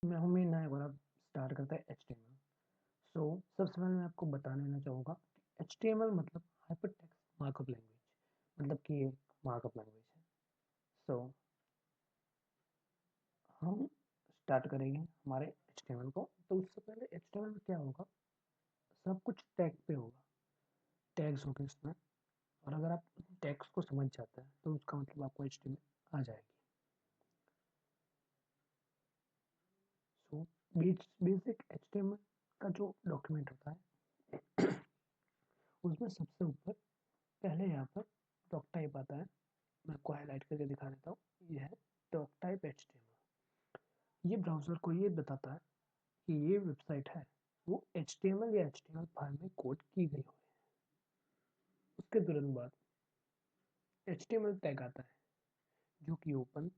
मैं हूँ मीर नायक और अब स्टार्ट करते हैं HTML। सो सबसे पहले मैं आपको बता देना चाहूँगा कि HTML मतलब हाइपरटेक्स्ट मार्कअप लैंग्वेज, मतलब कि एक मार्कअप लैंग्वेज है। सो हम स्टार्ट करेंगे हमारे HTML को। तो उससे पहले HTML में क्या होगा, सब कुछ टैग पे होगा, टैग्स होंगे इसमें। और अगर आप टैग्स को समझ जाते हैं तो उसका मतलब आपको HTML आ जाएगी। सो बेसिक HTML का जो डॉक्यूमेंट होता है उसमें सबसे ऊपर पहले यहाँ पर डॉक टाइप आता है। मैं आपको हाईलाइट करके दिखा देता हूँ। ये है डॉक टाइप HTML। ये ब्राउज़र को ये बताता है कि ये वेबसाइट है वो HTML या HTML फाइल में कोड की गई हो। उसके तुरंत बाद HTML टैग आता है जो कि ओपन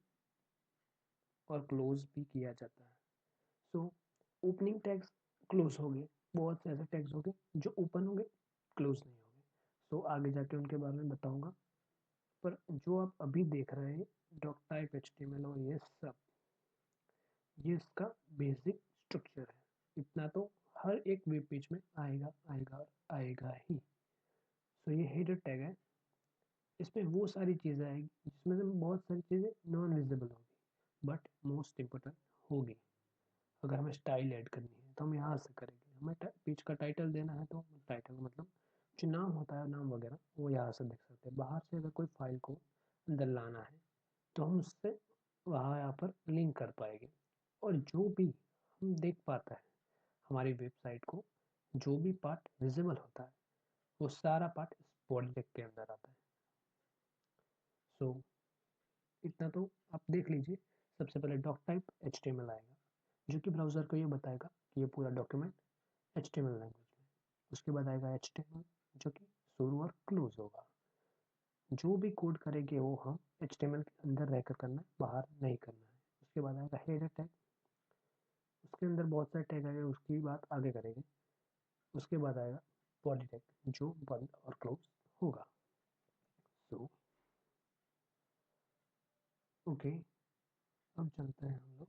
और क्लोज भी किया जाता है। सो ओपनिंग टैग्स क्लोज हो गए, बहुत से ऐसे टैग्स हो गए जो ओपन हो गए, क्लोज नहीं हो गए। सो आगे जाके उनके बारे में बताऊंगा। पर जो आप अभी देख रहे हैं डॉक टाइप HTML और ये सब, ये इसका बेसिक स्ट्रक्चर है। इतना तो हर एक वेब पेज में आएगा आएगा और आएगा ही। सो ये हेडर टैग है। इसमें वो सारी चीज़ें आएगी जिसमें से बहुत सारी चीज़ें नॉन विजिबल होगी बट मोस्ट इम्पोर्टेंट होगी। अगर हमें स्टाइल ऐड करनी है तो हम यहाँ से करेंगे। हमें पेज का टाइटल देना है तो टाइटल मतलब जो नाम होता है, नाम वगैरह, वो यहाँ से देख सकते हैं। बाहर से अगर कोई फाइल को अंदर लाना है तो हम उससे वहाँ यहाँ पर लिंक कर पाएंगे। और जो भी हम देख पाता है हमारी वेबसाइट को, जो भी पार्ट विजिबल होता है वो सारा पार्ट इस बॉडी टैग के अंदर आता है। सो इतना तो आप देख लीजिए। सबसे पहले डॉक टाइप HTML आएगा जो कि ब्राउज़र को ये बताएगा कि ये पूरा डॉक्यूमेंट HTML लैंग्वेज में। उसके बाद आएगा HTML जो कि शुरू और क्लोज होगा। जो भी कोड करेंगे वो हम HTML के अंदर रहकर करना है, बाहर नहीं करना है। उसके बाद आएगा हेडर टैग। उसके अंदर बहुत सारे टैग आएंगे, उसकी बात आगे करेंगे। उसके बाद आएगा बॉडी टैग जो बंद और क्लोज होगा। सो ओके, अब चलते हैं हम लोग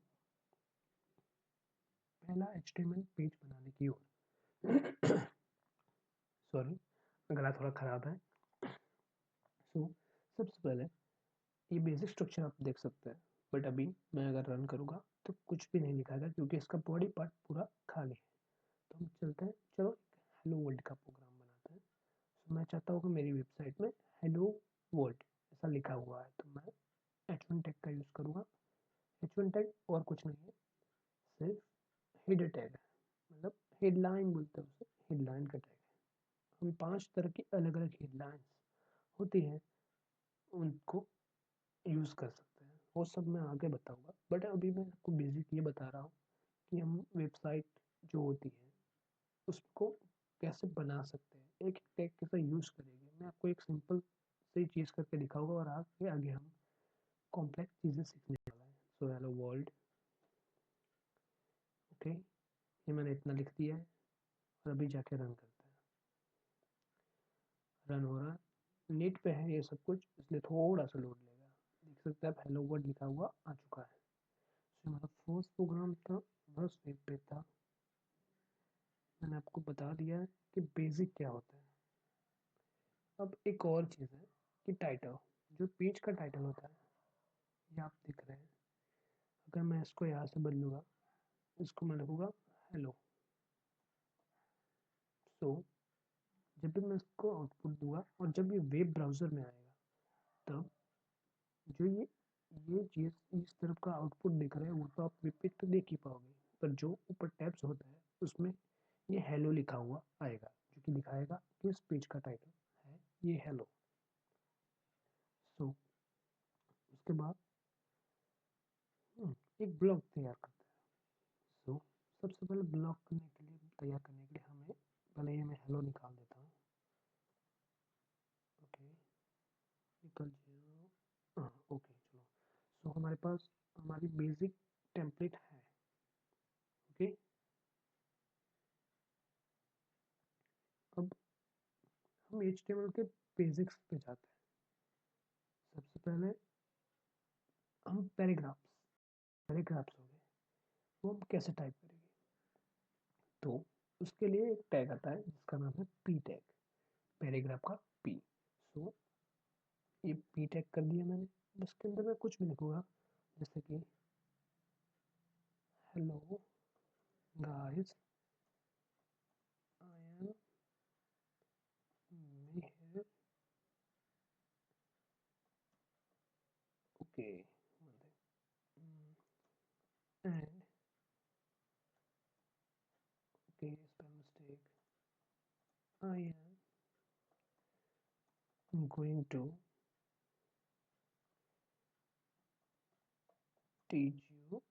पहला HTML पेज बनाने की ओर। सॉरी, गला थोड़ा खराब है। सो सबसे पहले ये बेसिक स्ट्रक्चर आप देख सकते हैं, बट अभी मैं अगर रन करूँगा तो कुछ भी नहीं दिखाएगा क्योंकि इसका बॉडी पार्ट पूरा खाली है। तो हम चलते हैं, चलो एक हेलो वर्ल्ड का प्रोग्राम बनाते हैं। सो मैं चाहता हूँ कि मेरी वेबसाइट में हेलो वर्ल्ड ऐसा लिखा हुआ है, तो मैं H1 टैग का यूज़ करूँगा। H1 टैग और कुछ नहीं है, सिर्फ हेडर टैग है, मतलब हेडलाइन बोलते हैं उसे, हेडलाइन का टैग है। हम 5 तरह की अलग अलग हेडलाइंस होती हैं उनको यूज़ कर सकते हैं। वो सब मैं आगे बताऊँगा, बट अभी मैं आपको बेसिक ये बता रहा हूँ कि हम वेबसाइट जो होती है उसको कैसे बना सकते हैं, एक टैग कैसे यूज़ करेंगे। मैं आपको एक सिंपल सी चीज़ करके दिखाऊंगा और आगे आगे हम कॉम्प्लेक्स चीज़ें सीखने वाला है। सो हेलो वर्ल्ड, ओके, ये मैंने इतना लिख दिया है और अभी जाके रन करते हैं। रन हो रहा है, नेट पे है ये सब कुछ, इसलिए थोड़ा सा लोड लेगा। देख सकते हैं आप हेलो वर्ल्ड लिखा हुआ आ चुका है। सो हमारा फर्स्ट प्रोग्राम था, बस वेब पे था। मैंने आपको बता दिया है कि बेसिक क्या होता है। अब एक और चीज़ है कि टाइटल, जो पेज का टाइटल होता है, ये आप देख रहे हैं। अगर मैं इसको यहाँ से बदलूँगा, इसको मैं लिखूँगा हेलो। सो जब भी मैं इसको आउटपुट दूंगा और जब ये वेब ब्राउज़र में आएगा तब जो ये चीज़ इस तरफ का आउटपुट दिख रहा है वो तो आप वेब पेज पे देख ही पाओगे, पर जो ऊपर टैब्स होता है उसमें ये हेलो लिखा हुआ आएगा जो कि दिखाएगा कि इस पेज का टाइटल है ये हेलो। सो उसके बाद एक ब्लॉग तैयार करते हैं। सो सबसे पहले ब्लॉग करने के लिए, तैयार करने के लिए हमें पहले ये मैं हेलो निकाल देता हूँ। ओके, निकल जाओ। हाँ ओके, चलो। सो हमारे पास हमारी बेसिक टेम्पलेट है। ओके, अब हम HTML के बेसिक्स पे जाते हैं। सबसे पहले हम पैराग्राफ्स पैराग्राफ्स हो गए। वो हम कैसे टाइप करेंगे? तो उसके लिए एक टैग आता है जिसका नाम है पी टैग, पैराग्राफ का पी। सो ये पी टैग कर दिया मैंने। इसके अंदर मैं कुछ भी लिखूंगा, जैसे कि hello guys, I am Mehar, okay, and okay spell mistake, I am going to teach you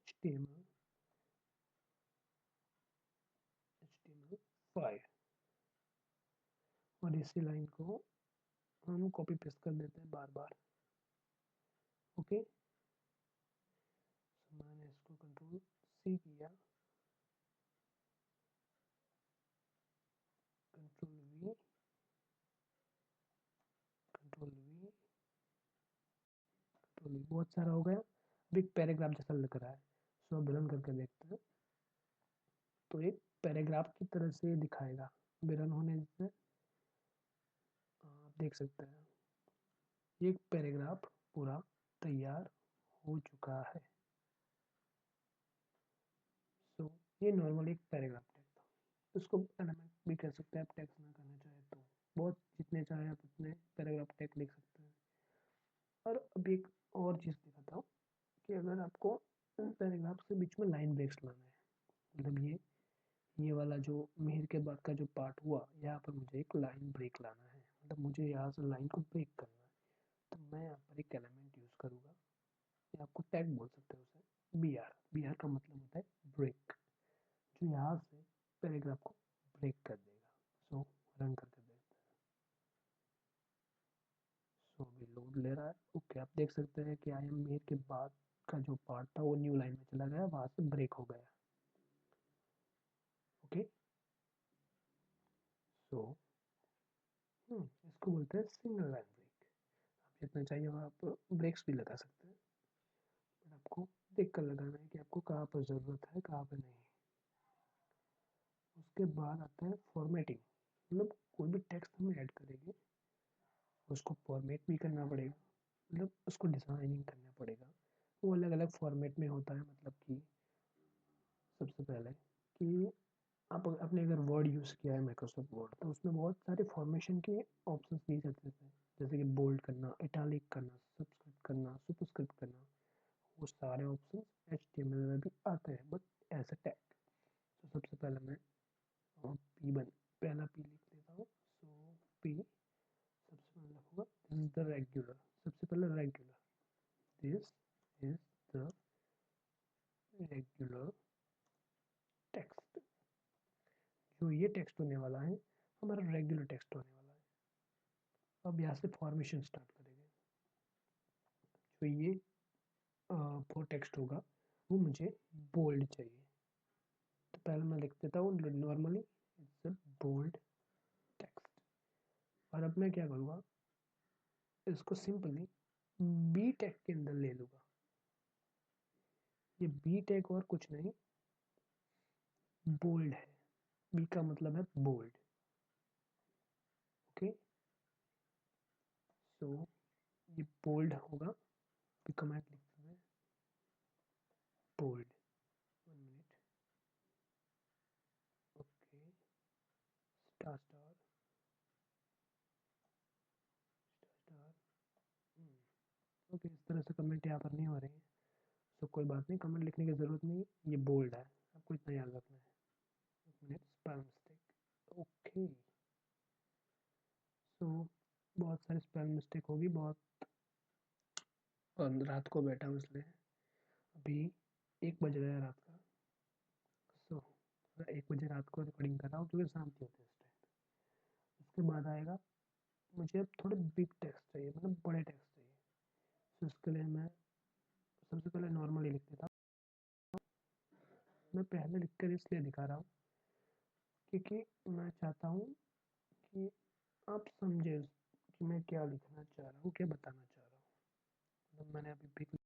HTML, HTML5। और इसी लाइन को हम कॉपी पेस्ट कर देते हैं बार बार। ओके, तो मैंने इसको कंट्रोल सी किया, control we, control we, control we, बहुत सारा हो गया। अब एक पैराग्राफ जैसा लग रहा है। सो अब रन करके देखते हैं, तो एक पैराग्राफ की तरह से दिखाएगा। रन होने से आप देख सकते हैं एक पैराग्राफ पूरा तैयार हो चुका है। सो ये नॉर्मल एक पैराग्राफ टैग था। इसको एलिमेंट भी कह सकते हैं आप, टैग्स ना करना चाहे तो। बहुत जितने चाहे आप उतने पैराग्राफ टैग लिख सकते हैं। और अब एक और चीज़ दिखाता हूँ कि अगर आपको पैराग्राफ के बीच में लाइन ब्रेक्स लाना है, मतलब ये वाला जो मेहर के बाद का जो पार्ट हुआ, यहाँ पर मुझे एक लाइन ब्रेक लाना है, मतलब मुझे यहाँ से लाइन को ब्रेक करना है। तो मैं यहाँ पर एक एलिमेंट यूज़ करूँगा, या आपको टैग बोल सकते हैं उसे, बी आर। बी आर का मतलब होता है ब्रेक, जो यहाँ से पैराग्राफ को ब्रेक कर देगा। सो रन करके देखते हैं। सो अभी लोड ले रहा है। ओके, आप देख सकते हैं कि आई एम मेहर के बाद का जो पार्ट था वो न्यू लाइन में चला गया, वहां से ब्रेक हो गया। ओके, सो इसको बोलते हैं सिंगल लाइन ब्रेक। आप जितना चाहिए वहाँ आप ब्रेक्स भी लगा सकते हैं, बट आपको देख कर लगाना है कि आपको कहाँ पर ज़रूरत है, कहाँ पर नहीं। उसके बाद आता है फॉर्मेटिंग, मतलब कोई भी टेक्स्ट हम ऐड करेंगे उसको फॉर्मेट भी करना पड़ेगा, मतलब उसको डिज़ाइनिंग करना पड़ेगा। वो अलग अलग फॉर्मेट में होता है, मतलब कि सबसे पहले कि आप आपने अगर वर्ड यूज़ किया है माइक्रोसॉफ्ट वर्ड, तो उसमें बहुत सारे फॉर्मेशन के ऑप्शंस दिए जाते हैं, जैसे कि बोल्ड करना, इटालिक करना, सबस्क्रिप्ट करना, सुपरस्क्रिप्ट करना। वो सारे ऑप्शंस एचटीएमएल में भी आते हैं, बट एज अ टैग। तो सबसे पहले मैं पी बन पहला पी लिख लेता हूँ। सो पी सबसे पहले लिखूंगा दिस इज द रेगुलर। सबसे पहले regular, this is the regular text. जो ये टेक्स्ट होने वाला है हमारा रेगुलर टेक्स्ट होने वाला है। अब यहाँ से फॉर्मेशन स्टार्ट करेंगे। जो ये फॉर टेक्स्ट होगा वो मुझे बोल्ड चाहिए। तो पहले मैं लिख देता हूँ normally it's a bold text. और अब मैं क्या करूँगा, इसको सिंपली बी टैग के अंदर ले लूँगा। ये बी टैग और कुछ नहीं, बोल्ड है। बी का मतलब है बोल्ड। ओके, सो ये बोल्ड होगा। कमेंट लिखते हैं बोल्ड। 1 मिनट। Okay, star star star star. Okay, इस तरह से कमेंट यहाँ पर नहीं हो रही है। सो कोई बात नहीं, कमेंट लिखने की ज़रूरत नहीं, ये बोल्ड है, आपको इतना याद रखना है। 1 मिनट, स्पेल मिस्टेक। ओके, सो बहुत सारी स्पेल मिस्टेक होगी, बहुत रात को बैठा हूँ इसलिए। अभी 1 बज रहा है रात का। सो 1 बजे रात को रिकॉर्डिंग कर रहा हूँ क्योंकि शांति होती है इस टाइम। उसके बाद आएगा मुझे अब थोड़े बिग टेक्स्ट चाहिए, मतलब बड़े टेक्स्ट चाहिए। तो इसके लिए मैं सबसे पहले नॉर्मली लिख देता हूँ। मैं पहले लिख कर इसलिए दिखा रहा हूँ क्योंकि मैं चाहता हूँ कि आप समझे कि मैं क्या लिखना चाह रहा हूँ, क्या बताना चाह रहा हूँ। मतलब मैंने अभी बिग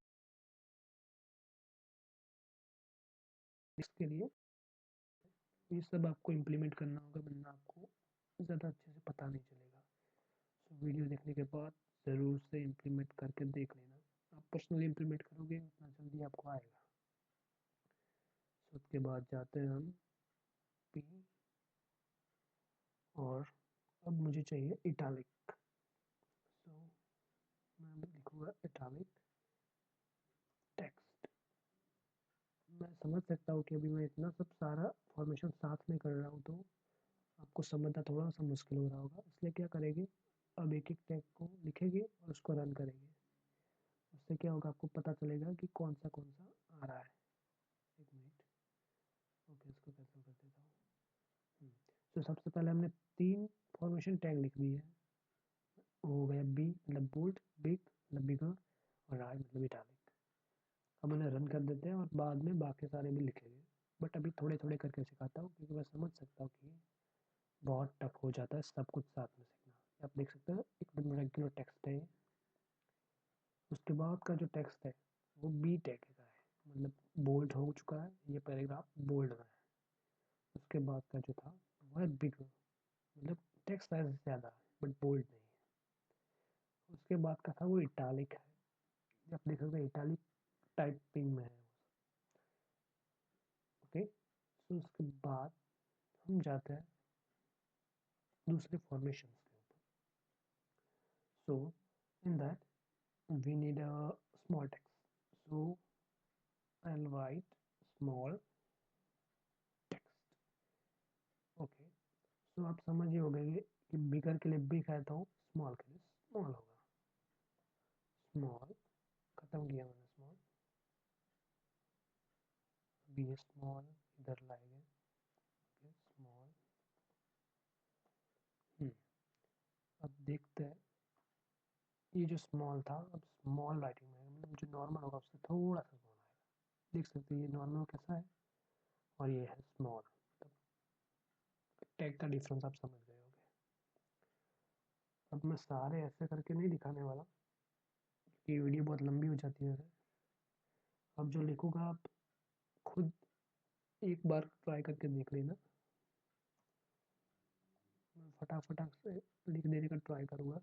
इसके लिए ये सब आपको इम्प्लीमेंट करना होगा, वरना आपको ज़्यादा अच्छे से पता नहीं चलेगा। सो वीडियो देखने के बाद ज़रूर से इम्प्लीमेंट करके देख लेना। आप पर्सनली इम्प्लीमेंट करोगे उतना जल्दी आपको आएगा। सो उसके बाद जाते हैं हम पी, और अब मुझे चाहिए इटालिक। सो मैं लिखूँगा इटालिक टेक्स्ट। मैं समझ सकता हूँ कि अभी मैं इतना सब सारा फॉर्मेशन साथ में कर रहा हूँ, तो आपको समझना थोड़ा सा मुश्किल हो रहा होगा। इसलिए क्या करेंगे, अब एक एक टैग को लिखेंगे और उसको रन करेंगे। उससे क्या होगा, आपको पता चलेगा कि कौन सा आ रहा है। एक मिनट, ओके, इसको कैंसिल कर देता हूँ। तो सबसे पहले हमने 3 फॉर्मेशन टैग लिख दिए हैं। हो गया बी मतलब बोल्ड, बिग मतलब बिगर, और आई मतलब इटालिक। अब उन्हें रन कर देते हैं और बाद में बाकी सारे भी लिखेंगे। बट अभी थोड़े थोड़े करके सिखाता हूँ, क्योंकि मैं समझ सकता हूँ कि बहुत टफ हो जाता है सब कुछ साथ में सीखना। आप देख सकते हैं एकदम रेगुलर टेक्स्ट है। उसके बाद का जो टेक्स्ट है वो बी टैग का है, मतलब बोल्ड हो चुका है, ये पैराग्राफ बोल्ड में है। उसके बाद का जो था वो है बिग, मतलब टेक्स्ट साइज ज़्यादा है बट बोल्ड नहीं है। उसके बाद का था वो इटालिक है, आप देख सकते हैं इटालिक टाइपिंग में है। ओके, सो उसके बाद हम जाते हैं दूसरे फॉर्मेशन के ऊपर। So in that we need a small text, so I'll write small text। Okay, so आप समझ ही हो गए कि बिगर के लिए बिग है तो स्मॉल के लिए स्मॉल होगा। स्मॉल खत्म किया मैंने स्मॉल, बी स्मॉल इधर लाएंगे। ओके स्मॉल, अब देखते हैं ये जो स्मॉल था, अब स्मॉल राइटिंग में मतलब जो नॉर्मल होगा उससे थोड़ा सा स्मॉल आएगा। देख सकते हैं ये नॉर्मल कैसा है और ये है स्मॉल। टैग का डिफरेंस आप समझ गए होंगे। अब मैं सारे ऐसे करके नहीं दिखाने वाला, क्योंकि वीडियो बहुत लंबी हो जाती है। अब जो लिखूंगा आप खुद एक बार ट्राई करके देख लेना। मैं फटाफट से लिख देने का ट्राई करूँगा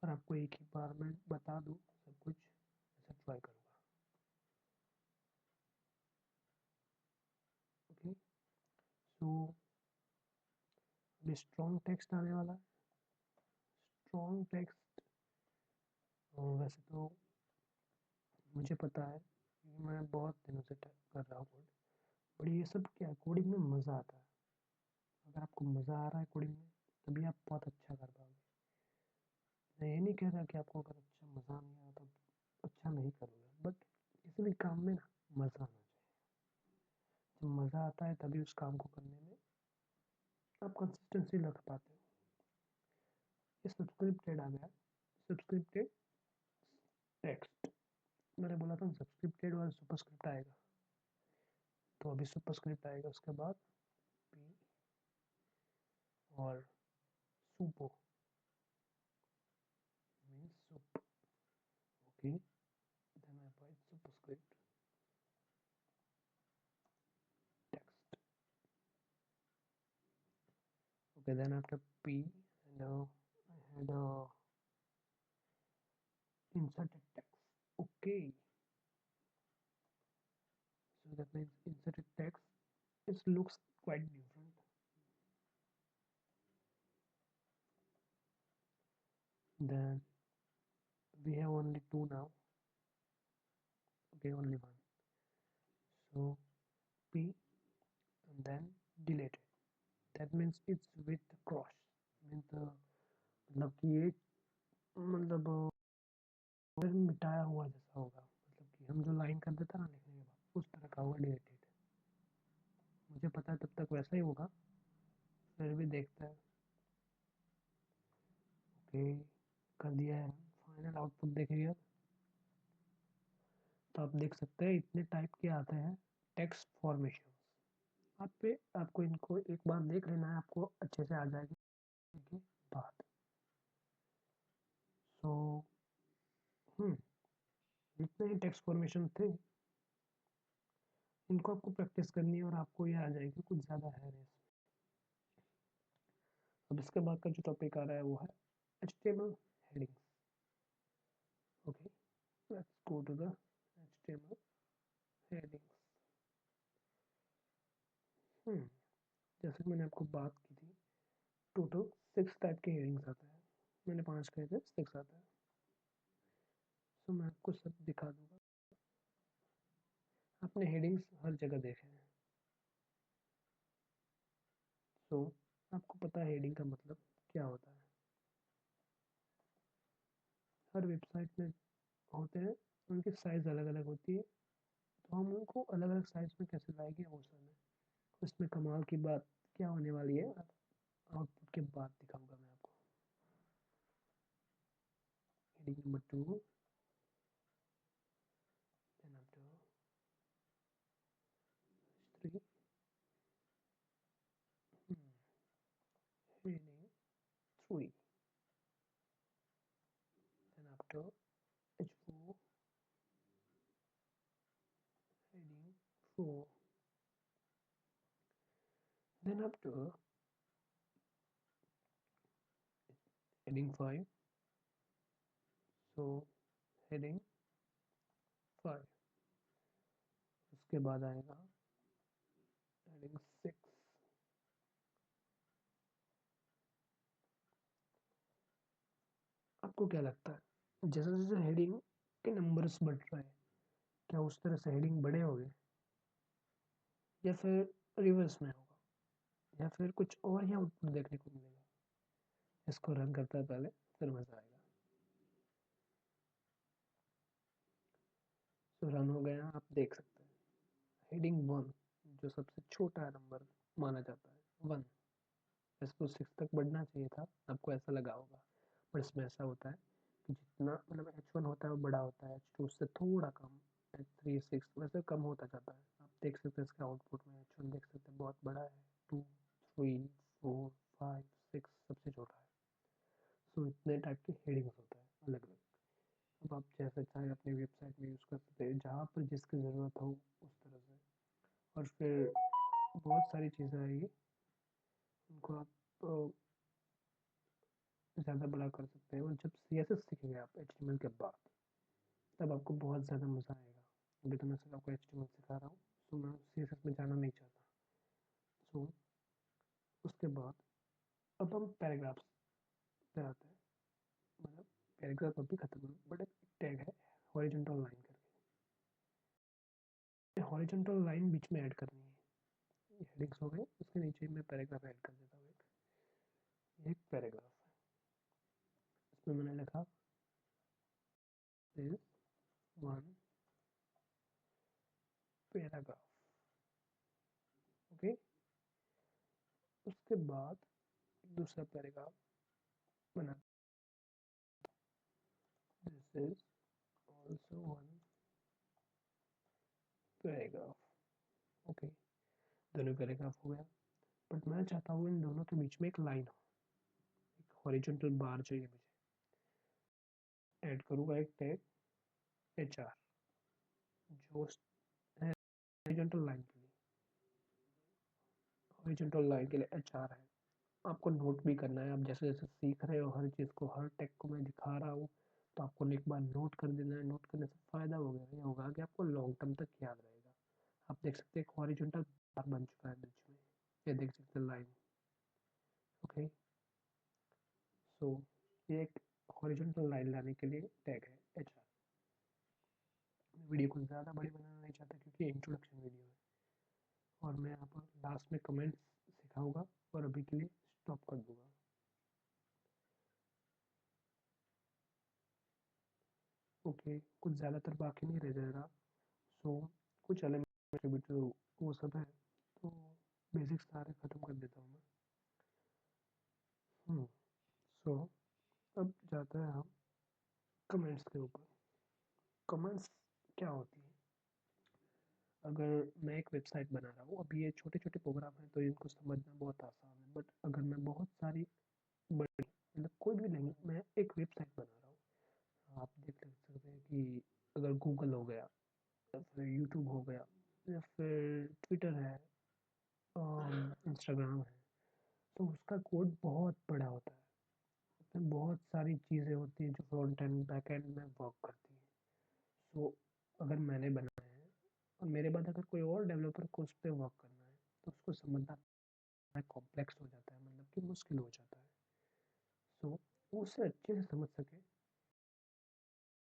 और आपको एक ही बार में बता दूँ सब कुछ, ऐसा ट्राई करूँगा। ओके, सो अभी स्ट्रॉन्ग टेक्स्ट आने वाला है। स्ट्रॉन्ग टेक्स्ट वैसे तो मुझे पता है कि मैं बहुत दिनों से कर रहा हूँ कोड, और ये सब क्या कोडिंग में मज़ा आता है। अगर आपको मज़ा आ रहा है कोडिंग में तभी आप बहुत अच्छा कर पाओगे। मैं ये नहीं कह रहा कि आपको अगर अच्छा मज़ा नहीं आया तो अच्छा नहीं करोगे, बट किसी भी काम में ना मज़ा आना चाहिए। जब मज़ा आता है तभी उस काम को करने में आप कंसिस्टेंसी रख पाते हो। ये सब्सक्रिप्टेड आ गया, सब्सक्रिप्टेड टेक्स्ट। मैंने बोला था सब्सक्रिप्टेड और सुपरस्क्रिप्ट आएगा, तो अभी सुपरस्क्रिप्ट आएगा। उसके बाद पी और sup means sup. Okay, then I write superscript text. Okay, then after P, and I had inserted text. Okay, so that means inserted text. It looks quite different. Then we have only two now. Okay, only one. So P and then deleted. That means it's with cross. Means मतलब कि ये मतलब मिटाया हुआ जैसा होगा, मतलब कि हम जो लाइन कर देता ना लिखने के बाद उस तरह का होगा डिलीटेड। मुझे पता है तब तक वैसा ही होगा, फिर भी देखते हैं। ओके, कर दिया है। फाइनल आउटपुट देखेंगे अब, तो आप देख सकते हैं इतने टाइप के आते हैं टेक्स्ट फॉर्मेशन। आप पे आपको इनको एक बार देख लेना है, आपको अच्छे से आ जाएगी के बाद। सो इतने ही टेक्स्ट फॉर्मेशन थे। इनको आपको प्रैक्टिस करनी है और आपको ये आ जाएगी, कुछ ज़्यादा है नहीं। अब इसके बाद का जो टॉपिक आ रहा है वो है HTML headings. Okay, let's go to the HTML headings. जैसे कि मैंने आपको बात की थी, टोटल 6 टाइप के हेडिंग्स आते हैं। मैंने 5 कहे थे, 6 आते हैं। सो मैं आपको सब दिखा दूंगा। आपने हेडिंग्स हर जगह देखे हैं। सो आपको पता है हेडिंग का मतलब क्या होता है। हर वेबसाइट में होते हैं, उनकी साइज़ अलग अलग होती है, तो हम उनको अलग अलग साइज़ में कैसे लाएंगे वो सब है। उसमें कमाल की बात क्या होने वाली है, आउटपुट के बाद दिखाऊंगा मैं आपको। Heading number 2, then after 3, heading 3, then after H4, heading 4, then after heading 5, so heading 5, उसके बाद आएगा heading 6, आपको क्या लगता है जैसे जैसे हेडिंग के नंबर्स बढ़ रहे हैं, क्या उस तरह से हेडिंग बड़े हो गए, या फिर रिवर्स में होगा, या फिर कुछ और ही आउटपुट देखने को मिलेगा? इसको रन करता है पहले, फिर मजा आएगा। तो रन हो गया, आप देख सकते हैं हेडिंग 1 जो सबसे छोटा नंबर माना जाता है 1, इसको 6 तक बढ़ना चाहिए था, आपको ऐसा लगा होगा, पर इसमें ऐसा होता है कि जितना मतलब H1 होता है वो बड़ा होता है, H2 उससे थोड़ा कम, H3 6 वैसे कम होता जाता है। आप देख सकते हैं इसके आउटपुट में H1 देख सकते हैं बहुत बड़ा है, 2 3 4 5 6 सबसे छोटा है। सो इतने टाइप के हेडिंग्स होता है अलग अलग। अब आप जैसे चाहे अपनी वेबसाइट में यूज़ कर सकते हैं, जहाँ पर जिसकी ज़रूरत हो उस तरह से। और फिर बहुत सारी चीज़ें आएगी, उनको आप ज़्यादा बड़ा कर सकते हैं। और जब CSS सीखेंगे आप HTML के बाद, तब आपको बहुत ज़्यादा मज़ा आएगा। अभी तो मैं सिर्फ आपको HTML सिखा रहा हूँ, तो मैं CSS में जाना नहीं चाहता। सो उसके बाद अब हम पैराग्राफ्स पे आते हैं। मतलब पैराग्राफ अभी खत्म हो, बट एक टैग है हॉरिजॉन्टल लाइन करके, हॉरिजॉन्टल लाइन बीच में ऐड करनी है। ये हेडिंग्स हो गए, उसके नीचे मैं पैराग्राफ ऐड कर देता हूँ। एक पैराग्राफ है, इसमें मैंने लिखा is one paragraph. ओके, उसके बाद दूसरा पैराग्राफ बना, this is also one paragraph. Okay, दोनों पैराग्राफ हो गया, बट मैं चाहता हूँ इन दोनों के बीच में एक लाइन हो, एक हॉरिजॉन्टल बार चाहिए मुझे। ऐड करूँगा एक टैग HR जो है हॉरिजॉन्टल लाइन के लिए, हॉरिजॉन्टल लाइन के लिए HR है। आपको नोट भी करना है, आप जैसे जैसे सीख रहे हो हर चीज़ को, हर टैग को मैं दिखा रहा हूँ, तो आपको एक बार नोट कर देना है। नोट करने से फ़ायदा हो गया ये होगा कि आपको लॉन्ग टर्म तक याद रहेगा। आप देख सकते हैं एक हॉरिजॉन्टल बार बन चुका है बीच में, ये देख सकते हैं लाइन। ओके, सो ये एक हॉरिजॉन्टल लाइन लाने के लिए टैग है HR। वीडियो को ज़्यादा बड़ी बनाना नहीं चाहता क्योंकि इंट्रोडक्शन वीडियो है, और मैं यहाँ पर लास्ट में कमेंट्स सिखाऊंगा और अभी के लिए स्टॉप कर दूंगा। ओके, कुछ ज़्यादातर बाकी नहीं रह जाएगा। सो कुछ अलग कंट्रीब्यूटर वो सब है, तो बेसिक्स सारे ख़त्म कर देता हूँ मैं। सो अब जाता है हम कमेंट्स के ऊपर। कमेंट्स क्या होती है? अगर मैं एक वेबसाइट बना रहा हूँ, अब ये छोटे छोटे प्रोग्राम हैं तो इनको समझना बहुत आसान है, बट अगर मैं बहुत सारी बड़ी मतलब कोई भी नहीं, मैं एक वेबसाइट बना रहा हूँ, आप देख सकते हैं कि अगर गूगल हो गया या फिर यूट्यूब हो गया, या फिर ट्विटर है, इंस्टाग्राम है, तो उसका कोड बहुत बड़ा होता है। उसमें बहुत सारी चीज़ें होती हैं जो फ्रंट एंड बैक एंड में वर्क करती हैं। सो अगर मैंने बनाया है और मेरे बाद अगर कोई और डेवलपर को उस पे वर्क करना है, तो उसको समझना कॉम्प्लेक्स हो जाता है, मतलब कि मुश्किल हो जाता है। सो वो उसे अच्छे से समझ सके,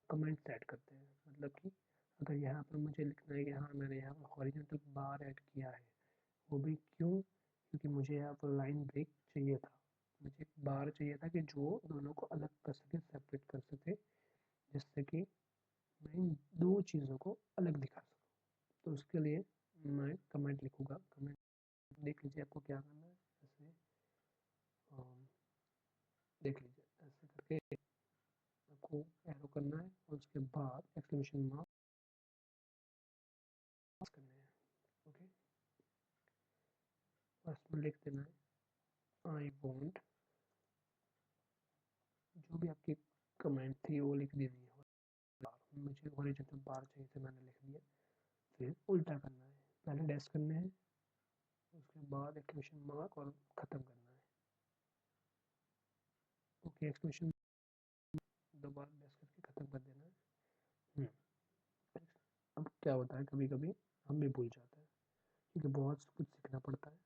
कमेंट सेट करते हैं, मतलब कि अगर यहाँ पर मुझे लिखना है कि हाँ मैंने यहाँ पर हॉरिजॉन्टल बार ऐड किया है, वो भी क्यों, क्योंकि मुझे यहाँ पर लाइन ब्रेक चाहिए था, मुझे एक बार चाहिए था कि जो दोनों को अलग कर सके, सेपरेट कर सके, जिससे कि मैं इन दो चीज़ों को अलग दिखा सकूँ। तो उसके लिए मैं कमेंट लिखूँगा। कमेंट देख लीजिए आपको क्या करना है। ऐसे देख लीजिए, ऐसे करके आपको एरो करना है और उसके बाद एक्सक्लेमेशन मार्क करने हैं। ओके, फर्स्ट में लिख देना है आई वॉन्ट, जो भी आपकी कमेंट थी वो लिख देनी है। मुझे हॉरिजॉन्टल बार चाहिए थे, मैंने लिख दिया। फिर उल्टा करना है, पहले डैश करने हैं, उसके बाद एक्सक्लेमेशन मार्क और ख़त्म करना है। ओके, एक्सक्लेमेशन दोबारा डैश करके ख़त्म कर देना है। अब क्या होता है, कभी कभी हम भी भूल जाते हैं, क्योंकि बहुत कुछ सीखना पड़ता है।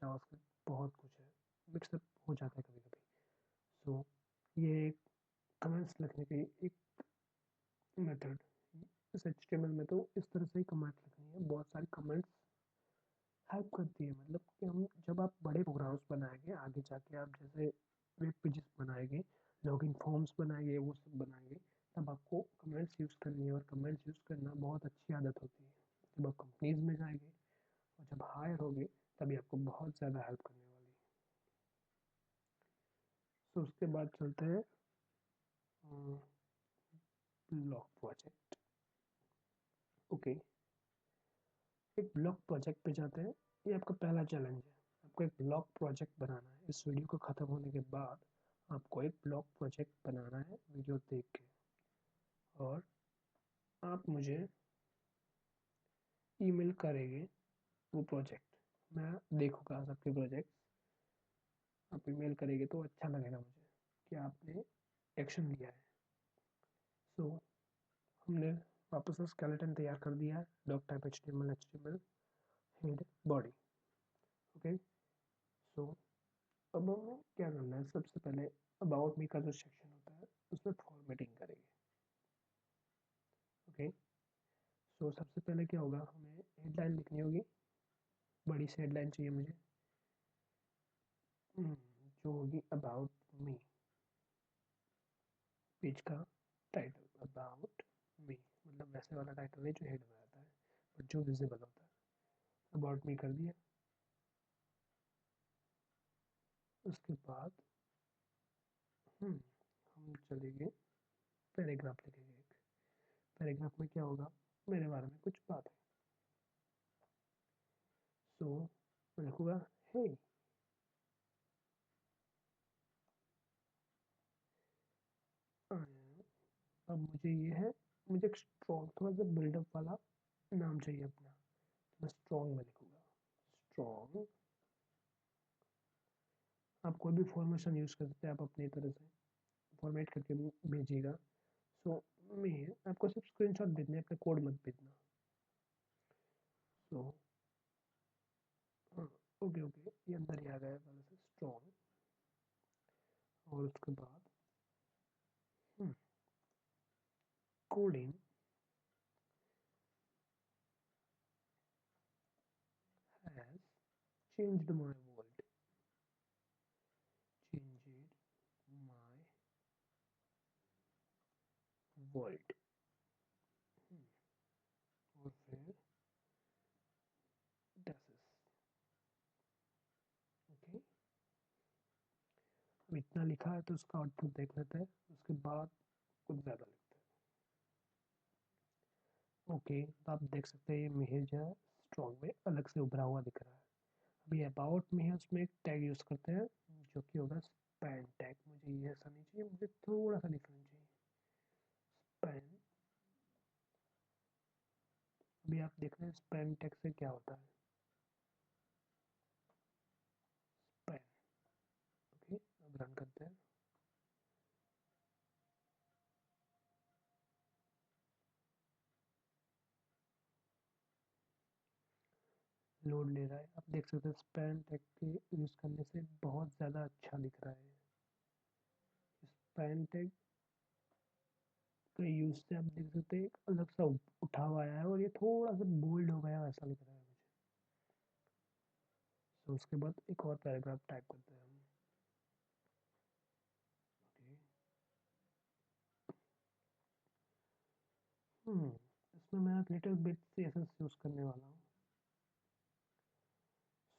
जावास्क्रिप्ट बहुत कुछ है, मिक्सअप हो जाता है कभी कभी। सो ये एक कमेंट्स लिखने की एक मेथड, इस HTML में तो इस तरह से ही कमेंट्स लिखनी है। बहुत सारी कमेंट्स हेल्प करती है, मतलब कि हम जब आप बड़े प्रोग्राम्स बनाएंगे आगे जाके, आप जैसे वेब पेजेस बनाएंगे, लॉगिन फॉर्म्स बनाएंगे, वो सब बनाएंगे, तब आपको कमेंट्स यूज़ करनी है। और कमेंट्स यूज़ करना बहुत अच्छी आदत होती है। जब आप कंपनीज में जाएंगे और जब हायर होगे, तभी आपको बहुत ज़्यादा हेल्प करने वाली है। तो उसके बाद चलते हैं ब्लॉग प्रोजेक्ट। ओके, एक ब्लॉग प्रोजेक्ट पे जाते हैं। ये आपका पहला चैलेंज है, आपको एक ब्लॉग प्रोजेक्ट बनाना है। इस वीडियो को ख़त्म होने के बाद आपको एक ब्लॉग प्रोजेक्ट बनाना है वीडियो देख के, और आप मुझे ईमेल करेंगे वो प्रोजेक्ट। मैं देखूँगा सबके प्रोजेक्ट, आप ईमेल करेंगे तो अच्छा लगेगा मुझे कि आपने एक्शन लिया है। सो हमने वापस से स्केलेटन तैयार कर दिया है, doctype HTML head body. Okay, so अब हमें क्या करना है, सबसे पहले अबाउट मी का जो सेक्शन होता है उसमें फॉर्मेटिंग करेंगे। ओके, सो सबसे पहले क्या होगा, हमें हेडलाइन लिखनी होगी, बड़ी सी हेडलाइन चाहिए मुझे, जो होगी अबाउट मी। पेज का टाइटल अबाउट मी, मतलब वैसे वाला टाइटल नहीं जो हेड में आता है, बट जो विजिबल होता है। अबाउट मी कर दिया। उसके बाद हम चलेंगे पैराग्राफ लिखेंगे। एक पैराग्राफ में क्या होगा, मेरे बारे में कुछ बात है। सो मैं लिखूँगा हे, अब मुझे ये है, मुझे एक स्ट्रॉन्ग थोड़ा सा बिल्डअप वाला नाम चाहिए अपना, तो मैं स्ट्रॉन्ग में लिखूँगा स्ट्रॉन्ग। आप कोई भी फॉर्मेशन यूज़ कर सकते हैं, आप अपनी तरह से फॉर्मेट करके भेजिएगा। सो मैं आपको सिर्फ स्क्रीनशॉट भेजना है, अपने कोड मत भेजना। सो हाँ, ओके ओके, ये अंदर ही आ गया पहले से स्ट्रॉन्ग। और उसके बाद coding has changed my world, changed my world। और फिर डेसिस। ओके, अब इतना लिखा है तो उसका आउटपुट देख लेते हैं, उसके बाद कुछ ज़्यादा लिखते हैं। ओके, तो आप देख सकते हैं ये मेहर जो है स्ट्रॉन्ग में अलग से उभरा हुआ दिख रहा है। अभी अबाउट में है, उसमें एक टैग यूज़ करते हैं जो कि होगा स्पैन टैग। मुझे ये ऐसा नहीं चाहिए, मुझे थोड़ा सा डिफरेंट चाहिए। स्पैन अभी आप देख रहे हैं स्पैन टैग से क्या होता है। स्पैन। ओके, अब रन करते हैं। लोड ले रहा है, आप देख सकते हैं स्पैन टैग के यूज़ करने से बहुत ज़्यादा अच्छा दिख रहा है। स्पैन टैग के यूज़ से आप देख सकते हैं एक अलग सा उठा हुआ आया है और ये थोड़ा सा बोल्ड हो गया ऐसा लग रहा है मुझे। तो उसके बाद एक और पैराग्राफ टाइप करते हैं हम। ओके, इसमें मैं लिटिल बिट CSS यूज़ करने वाला हूँ।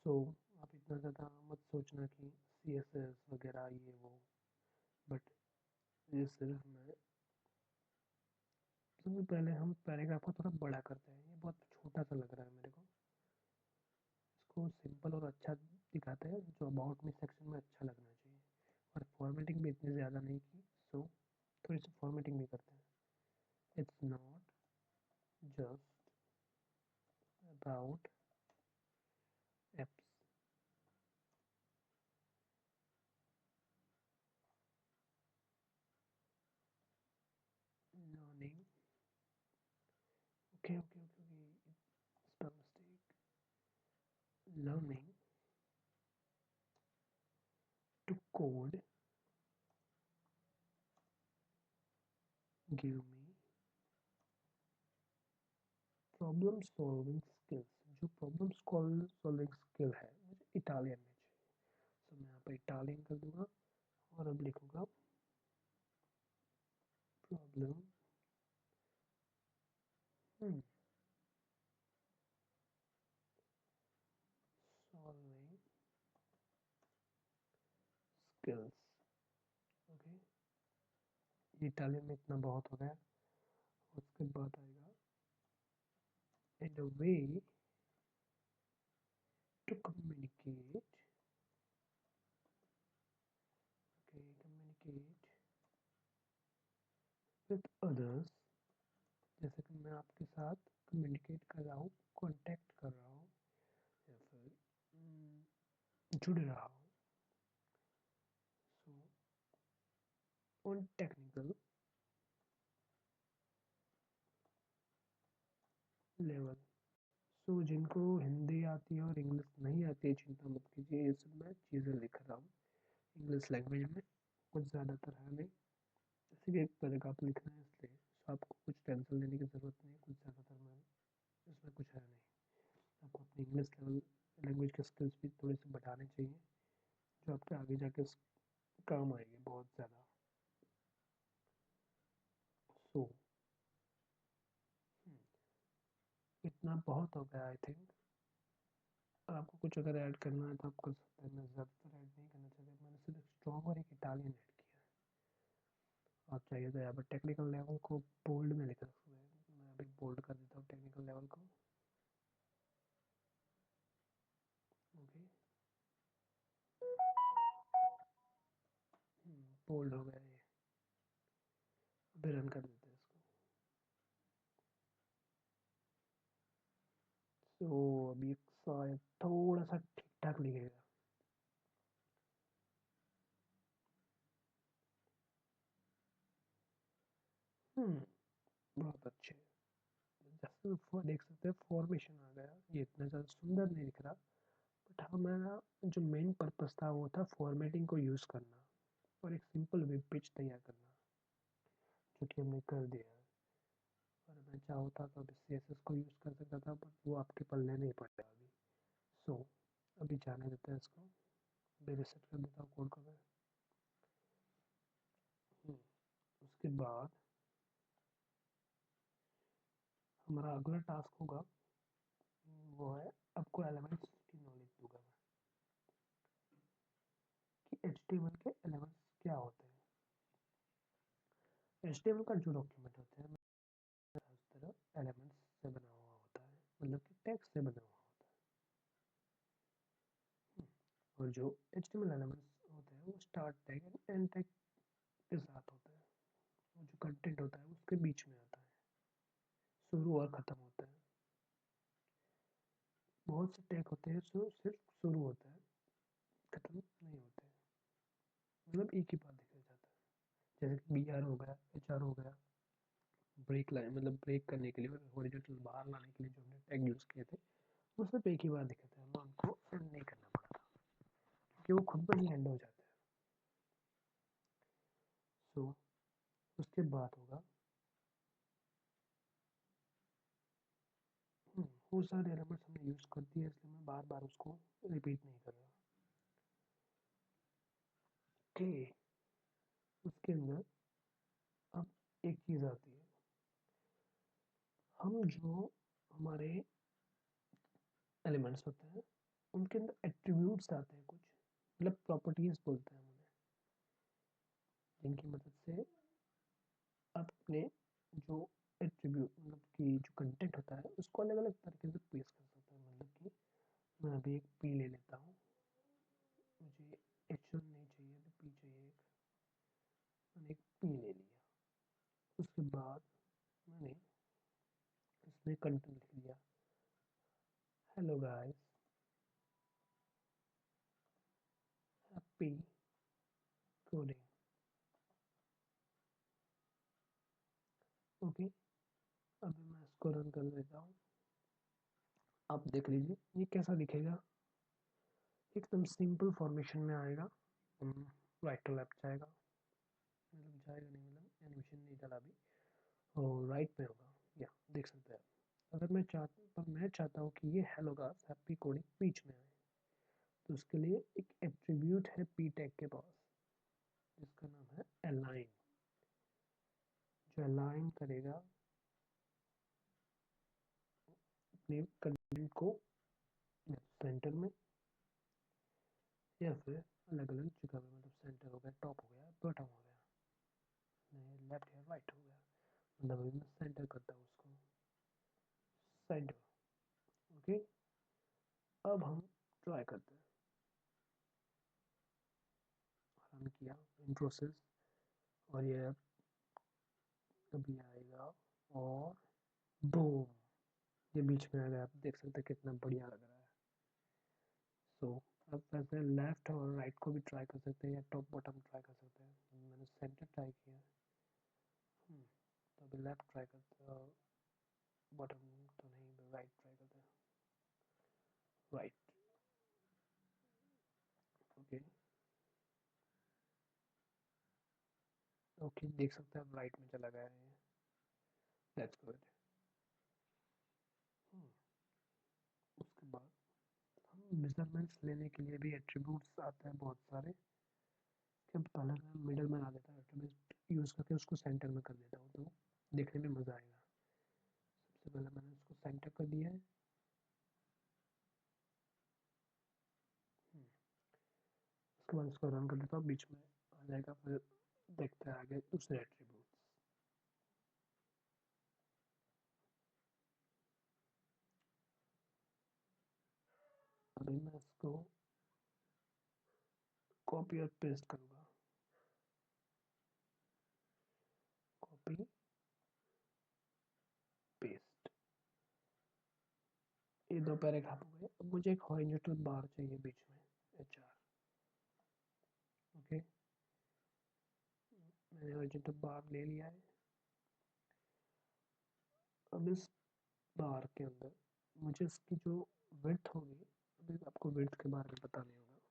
सो आप इतना ज़्यादा मत सोचना कि CSS वगैरह ये वो, बट ये सिर्फ मैं सबसे पहले हम पैराग्राफ को थोड़ा बड़ा करते हैं। ये बहुत छोटा सा लग रहा है मेरे को। इसको सिंपल और अच्छा दिखाते हैं, जो अबाउट मी सेक्शन में अच्छा लगना चाहिए। और फॉर्मेटिंग भी इतनी ज़्यादा नहीं की, सो थोड़ी सी फॉर्मेटिंग भी करते हैं। It's not just about apps learning. Okay okay okay okay, spell mistake. Learning to code give me problem solving skills. जो प्रॉब्लम सॉल्विंग स्किल है मुझे इटालियन में चाहिए। सो मैं यहाँ पर इटालियन कर दूंगा और अब लिखूंगा problem solving skills. Okay, Italian में इतना बहुत हो गया। उसके बाद आएगा and a way to communicate. Okay, communicate with others. जैसे कि मैं आपके साथ कम्युनिकेट कर रहा हूँ, कॉन्टेक्ट कर रहा हूँ, या फिर जुड़ रहा हूँ। So on technical level. So जिनको हिंदी आती है और इंग्लिश नहीं आती है चिंता मत कीजिए, ये सब मैं चीज़ें लिख रहा हूँ इंग्लिश लैंग्वेज में, कुछ ज़्यादातर है नहीं। जैसे कि एक पैराग्राफ लिखना है इसलिए, सो आपको कुछ टेंशन लेने की ज़रूरत नहीं है, कुछ ज़्यादातर मैं इसमें कुछ है नहीं। आपको अपनी इंग्लिश लेवल लैंग्वेज के स्किल्स भी थोड़े से बढ़ाने चाहिए, जो आपके आगे जाके काम आएंगे बहुत ज़्यादा। सो इतना बहुत हो गया आई थिंक। आपको कुछ अगर ऐड करना है तो आप कर सकते हैं, मैं ज़्यादातर ऐड नहीं करना चाहता, मैंने सिर्फ स्ट्रॉन्ग और एक इटालियन ऐड किया है। आप चाहिए तो यहाँ पर टेक्निकल लेवल को बोल्ड में लिख सकते हैं। मैं अभी बोल्ड कर देता हूँ टेक्निकल लेवल को। ओके, बोल्ड हो गया ये। अभी रन कर देते हैं इसको। सो अभी शायद थोड़ा सा ठीक ठाक लिखेगा। बहुत अच्छे। जैसे देख सकते हैं फॉर्मेशन आ गया, ये इतना ज़्यादा सुंदर नहीं दिख रहा, बट हमारा जो मेन पर्पस था वो था फॉर्मेटिंग को यूज़ करना और एक सिंपल वेब पेज तैयार करना, जो कि हमने कर दिया है। और मैं चाहता तो अभी CSS को यूज़ कर सकता था, बट वो आपके पल्ले नहीं पड़ेगा अभी। सो अभी जाने देते हैं इसको। अभी रिसेट कर देता हूँ कोड को मैं। उसके बाद हमारा अगला टास्क होगा, वो है आपको एलिमेंट्स की नॉलेज दूंगा मैं, कि HTML के एलिमेंट्स क्या होते हैं। HTML का जो डॉक्यूमेंट होता है उस तरह एलिमेंट्स से बना हुआ होता है, मतलब कि टेक्स्ट से बना हुआ होता है। और जो HTML एलिमेंट्स होते हैं वो start tag and and tag के साथ होते हैं। वो जो कंटेंट होता है उसके बीच में आता है, शुरू और ख़त्म होता है। बहुत से टैग होते हैं जो सिर्फ शुरू होता है, खत्म नहीं होते हैं, मतलब एक ही बार दिखाया जाता है। जैसे कि बी आर हो गया, एच आर हो गया, ब्रेक लाइन मतलब ब्रेक करने के लिए, हॉरिजॉन्टल बाहर लाने के लिए जो हमने टैग यूज़ किए थे, वो सिर्फ एक ही बार दिखे थे, हमें उनको एंड नहीं करना पड़ा था क्योंकि वो खुद पर ही एंड हो जाते हैं। सो उसके बाद होगा वो सारे एलिमेंट्स हमने यूज़ कर दिए, इसलिए मैं बार बार उसको रिपीट नहीं कर रहा। ओके, उसके अंदर अब एक चीज़ आती है, हम जो हमारे एलिमेंट्स होते हैं उनके अंदर एट्रीब्यूट्स आते हैं कुछ, मतलब प्रॉपर्टीज बोलते हैं उन्हें, जिनकी मदद से आप अपने जो एट्रीब्यूट मतलब कि जो कंटेंट होता है उसको अलग अलग तरीके से पेश कर सकते हैं। मतलब कि मैं अभी एक पी ले लेता हूँ, मुझे एच वन नहीं चाहिए, अभी पी चाहिए, एक मैंने एक पी ले लिया। उसके बाद मैंने इसमें कंटेंट लिख दिया, hello guys, happy coding. Okay, अभी मैं इसको रन कर देता हूँ, आप देख लीजिए ये कैसा दिखेगा। एकदम सिंपल फॉर्मेशन में आएगा, राइट टू लेफ्ट जाएगा, मतलब जाएगा नहीं, मतलब एनिमेशन नहीं डाला अभी, और राइट में होगा, या देख सकते हैं। अगर मैं चाहता हूँ कि ये हेलो गाइस हैप्पी कोडिंग बीच में आए, तो उसके लिए एक एट्रीब्यूट है पी टैग के पास, जिसका नाम है अलाइन, जो अलाइन करेगा अपने कंटेंट को सेंटर में या फिर अलग अलग जगह में, मतलब सेंटर हो गया, टॉप हो गया, बॉटम हो गया, लेफ्ट या राइट हो गया, मतलब अभी मैं सेंटर करता हूँ उसको, सेंटर। ओके, अब हम ट्राई करते हैं, रन किया इन प्रोसेस, और ये अभी आएगा, और बूम, ये बीच में आ गया, आप देख सकते हैं कितना बढ़िया लग रहा है। सो अब वैसे लेफ्ट और राइट को भी ट्राई कर सकते हैं, या टॉप बॉटम ट्राई कर सकते हैं, मैंने सेंटर ट्राई किया है। तो अभी लेफ्ट ट्राई करते हैं, बॉटम तो नहीं, राइट ट्राई करते हैं, राइट। ओके, ओके देख सकते हैं अब राइट में चला गया है, दैट्स गुड। उसके बाद हम मेजरमेंट्स लेने के लिए भी एट्रीब्यूट्स आते हैं बहुत सारे, कि पहले मैं मिडल में ला देता हूँ, एट्रीब्यूट यूज़ करके उसको सेंटर में कर देता हूँ, तो देखने में मज़ा आएगा। सबसे पहले मैंने उसको सेंटर कर दिया है, उसके बाद इसको रन कर देता हूँ, बीच में आ जाएगा, फिर देखते हैं आगे दूसरे एट्रीब्यूट्स। अभी मैं इसको कॉपी और पेस्ट करूँगा, कॉपी पेस्ट, ये दो पैराग्राफ हो गए। अब मुझे एक हॉरिजॉन्टल बार चाहिए बीच में, एच आर। ओके, मैंने हॉरिजॉन्टल बार ले लिया है। अब इस बार के अंदर मुझे इसकी जो विड्थ होगी, अभी आपको विड्थ के बारे में पता नहीं होगा,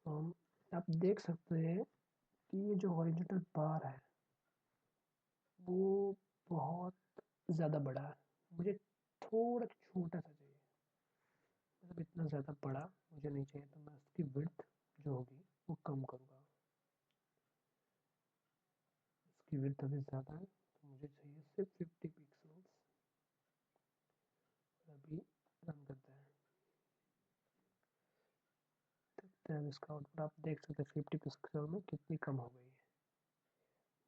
हम आप देख सकते हैं कि ये जो हॉरिजॉन्टल बार है वो बहुत ज़्यादा बड़ा है, मुझे थोड़ा छोटा सा चाहिए, मतलब इतना ज़्यादा बड़ा मुझे नहीं चाहिए, तो मैं इसकी विड्थ जो होगी वो कम करूँगा। इसकी विड्थ अभी ज़्यादा है, तो मुझे चाहिए सिर्फ 50 पिक्सल्स। अभी रन करते हैं, देखते हैं इसका आउटपुट। आप देख सकते हैं 50 पिक्सल में कितनी कम हो गई है,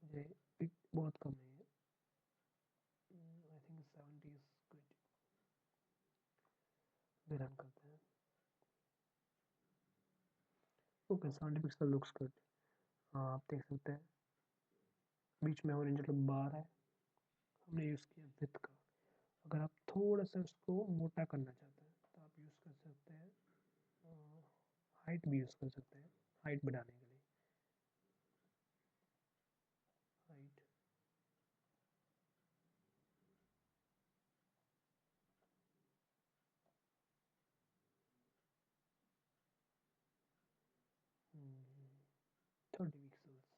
मुझे बहुत कम नहीं है, I think 70 is good. Run करते हैं, ओके 70 पिक्सल लुक्स गुड। हाँ आप देख सकते हैं बीच में ऑरेंज बार है, हमने यूज़ किया विथ का। अगर आप थोड़ा सा उसको मोटा करना चाहते हैं तो आप यूज़ कर सकते हैं, हाइट भी यूज़ कर सकते हैं हाइट बढ़ाने के लिए। हाइट हम्म, 30 पिक्सल्स।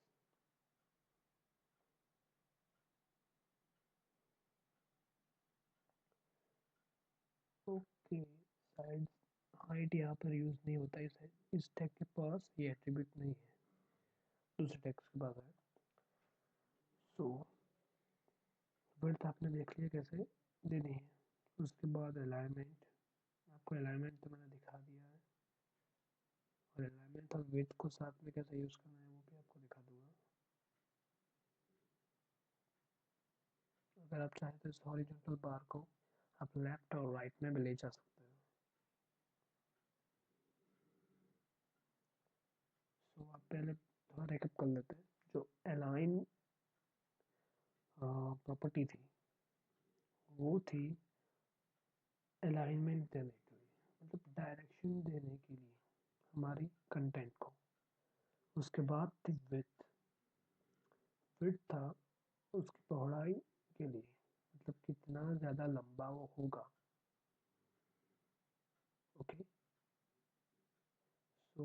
ओके, साइड हाइट यहाँ पर यूज़ नहीं होता है, इस टैग के पास ये एट्रीब्यूट नहीं है, दूसरे टैग्स के पास है। सो विड्थ आपने देख लिया कैसे देनी है। उसके बाद अलाइनमेंट, आपको अलाइनमेंट तो मैंने दिखा दिया है, और अलाइनमेंट और विड्थ को साथ में कैसे यूज़ करना है वो भी आपको दिखा दूंगा। अगर आप चाहें तो इस हॉरिजॉन्टल बार को आप लेफ्ट और राइट में भी ले जा सकते हो। सो आप पहले थोड़ा रेकअप कर लेते हैं। जो अलाइन प्रॉपर्टी थी वो थी अलाइनमेंट देने के लिए, मतलब डायरेक्शन देने के लिए हमारी कंटेंट को। उसके बाद थी विड्थ, विड्थ था उसकी पौड़ाई के लिए, मतलब कितना ज़्यादा लंबा वो होगा। ओके, सो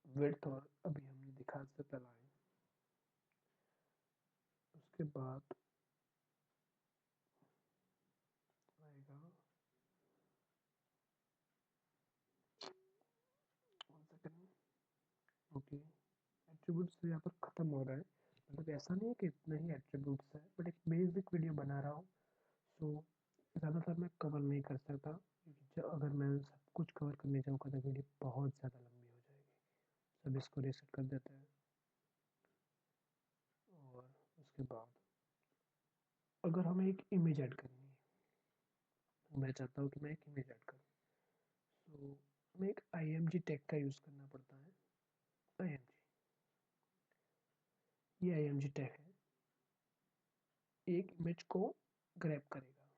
विड्थ और अभी हमने दिखा सिर्फ अलाइन। उसके बाद आएगा, वन सेकेंड। ओके, एट्रीब्यूट्स यहाँ पर ख़त्म हो रहा है, मतलब ऐसा नहीं है कि इतना ही एट्रीब्यूट्स है, बट एक बेसिक वीडियो बना रहा हूँ। सो ज़्यादातर मैं कवर नहीं कर सकता, क्योंकि अगर मैं सब कुछ कवर करने जाऊँगा तो वीडियो बहुत ज़्यादा लंबी हो जाएगी। सब इसको रीसेट कर देते हैं। और उसके बाद अगर हमें एक इमेज ऐड करनी है, मैं चाहता हूँ कि मैं एक इमेज ऐड करूँ, सो हमें एक img टैग का यूज़ करना पड़ता है। img, ये img टैग है, एक इमेज को ग्रैब करेगा।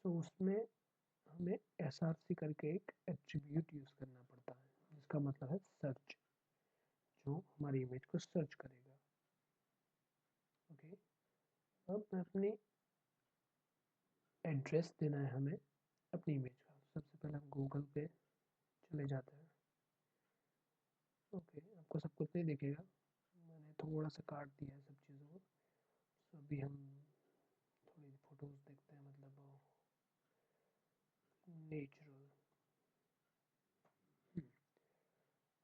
सो उसमें हमें src करके एक एट्रीब्यूट यूज़ करना पड़ता है, जिसका मतलब है सर्च, जो हमारी इमेज को सर्च करेगा। ओके, अब मैं अपनी एड्रेस देना है हमें अपनी इमेज का। सबसे पहले हम गूगल पे चले जाते हैं। ओके, आपको सब कुछ नहीं दिखेगा, मैंने थोड़ा सा काट दिया है सब चीज़ों को। सो अभी हम थोड़ी फोटोज़ देखते हैं, मतलब नेचुरल।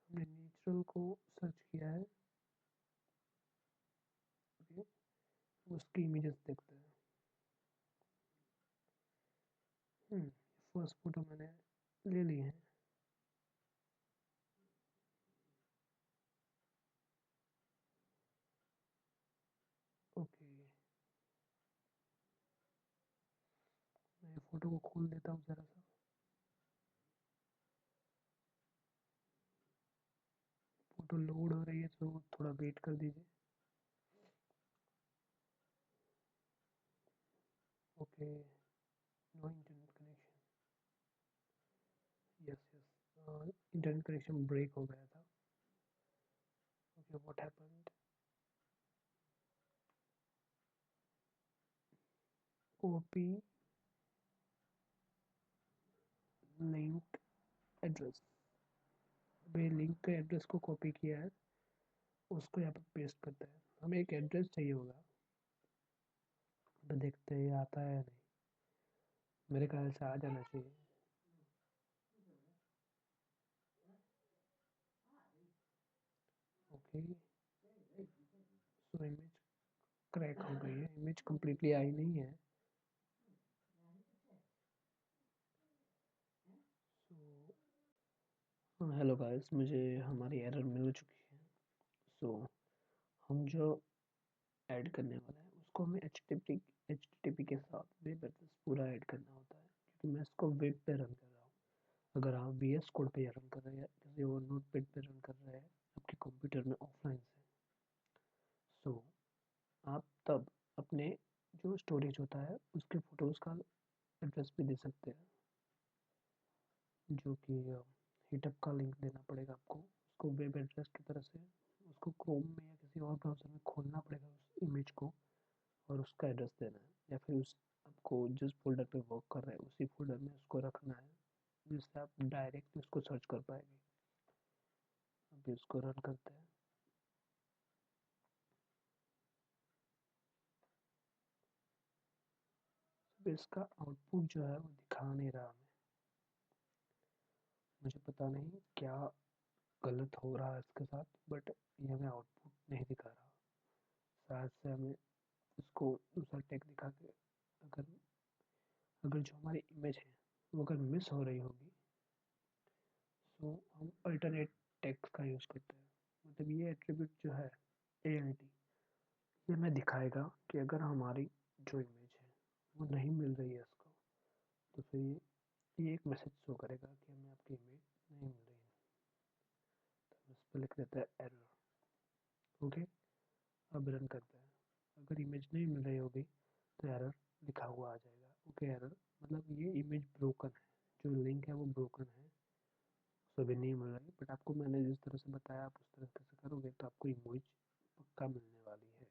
हमने नेचुरल को सर्च किया है। ओके, उसकी इमेजेस देखते हैं। फर्स्ट फोटो मैंने ले ली है। ओके, मैं फोटो को खोल देता हूँ ज़रा सा। फोटो लोड हो रही है तो थोड़ा वेट कर दीजिए। Okay, no internet connection. Yes yes, internet connection break हो गया था। Okay, what happened? Copy link address. अभी लिंक के एड्रेस को कॉपी किया है, उसको यहाँ पर पेस्ट करते हैं। हमें एक एड्रेस चाहिए होगा, तो देखते हैं ये आता है या नहीं। मेरे ख्याल से आ जाना चाहिए। ओके, सो इमेज क्रैक हो गई है, इमेज कम्प्लीटली आई नहीं है। सो हेलो गाइस, मुझे हमारी एरर मिल चुकी है। सो हम जो ऐड करने वाला है उसको हमें एच टी के साथ वेब एड्रेस पूरा ऐड करना होता है, क्योंकि मैं इसको वेब पे रन कर रहा हूँ। अगर आप VS कोड पे रन कर रहे हैं, किसी और नोटपैड पे रन कर रहे हैं आपके कंप्यूटर में ऑफलाइन से, सो आप तब अपने जो स्टोरेज होता है उसके फ़ोटोज़ का एड्रेस भी दे सकते हैं, जो कि हीटअप का लिंक देना पड़ेगा आपको, उसको वेब एड्रेस की तरह से उसको क्रोम में या किसी और ब्राउज़र में खोलना पड़ेगा उस इमेज को और उसका एड्रेस देना है, या फिर उस आपको जिस फ़ोल्डर पे वर्क कर रहे हैं उसी फ़ोल्डर में उसको रखना है, जिससे आप डायरेक्ट उसको सर्च कर पाएँगे। अभी उसको रन करते हैं। अब इसका आउटपुट जो है वो दिखा नहीं रहा हमें, मुझे पता नहीं क्या गलत हो रहा है इसके साथ, बट ये हमें आउटपुट नहीं दिखा रहा। शायद से हमें इसको दूसरा टैग दिखा के, अगर अगर जो हमारी इमेज है वो अगर मिस हो रही होगी तो हम अल्टरनेट टैग्स का यूज़ करते हैं। मतलब ये एट्रीब्यूट जो है ALT, ये हमें दिखाएगा कि अगर हमारी जो इमेज है वो नहीं मिल रही है इसको, तो फिर ये एक मैसेज शो करेगा कि हमें आपकी इमेज नहीं मिल रही है। तो हम इस पर लिख देते हैं एरर। ओके, अब रन करते हैं। अगर इमेज नहीं मिल रही होगी तो एरर लिखा हुआ आ जाएगा। ओके, एरर मतलब ये इमेज ब्रोकन है, जो लिंक है वो ब्रोकन है, सो अभी नहीं मिल रही, बट आपको मैंने जिस तरह से बताया आप उस तरह से करोगे तो आपको इमेज पक्का मिलने वाली है।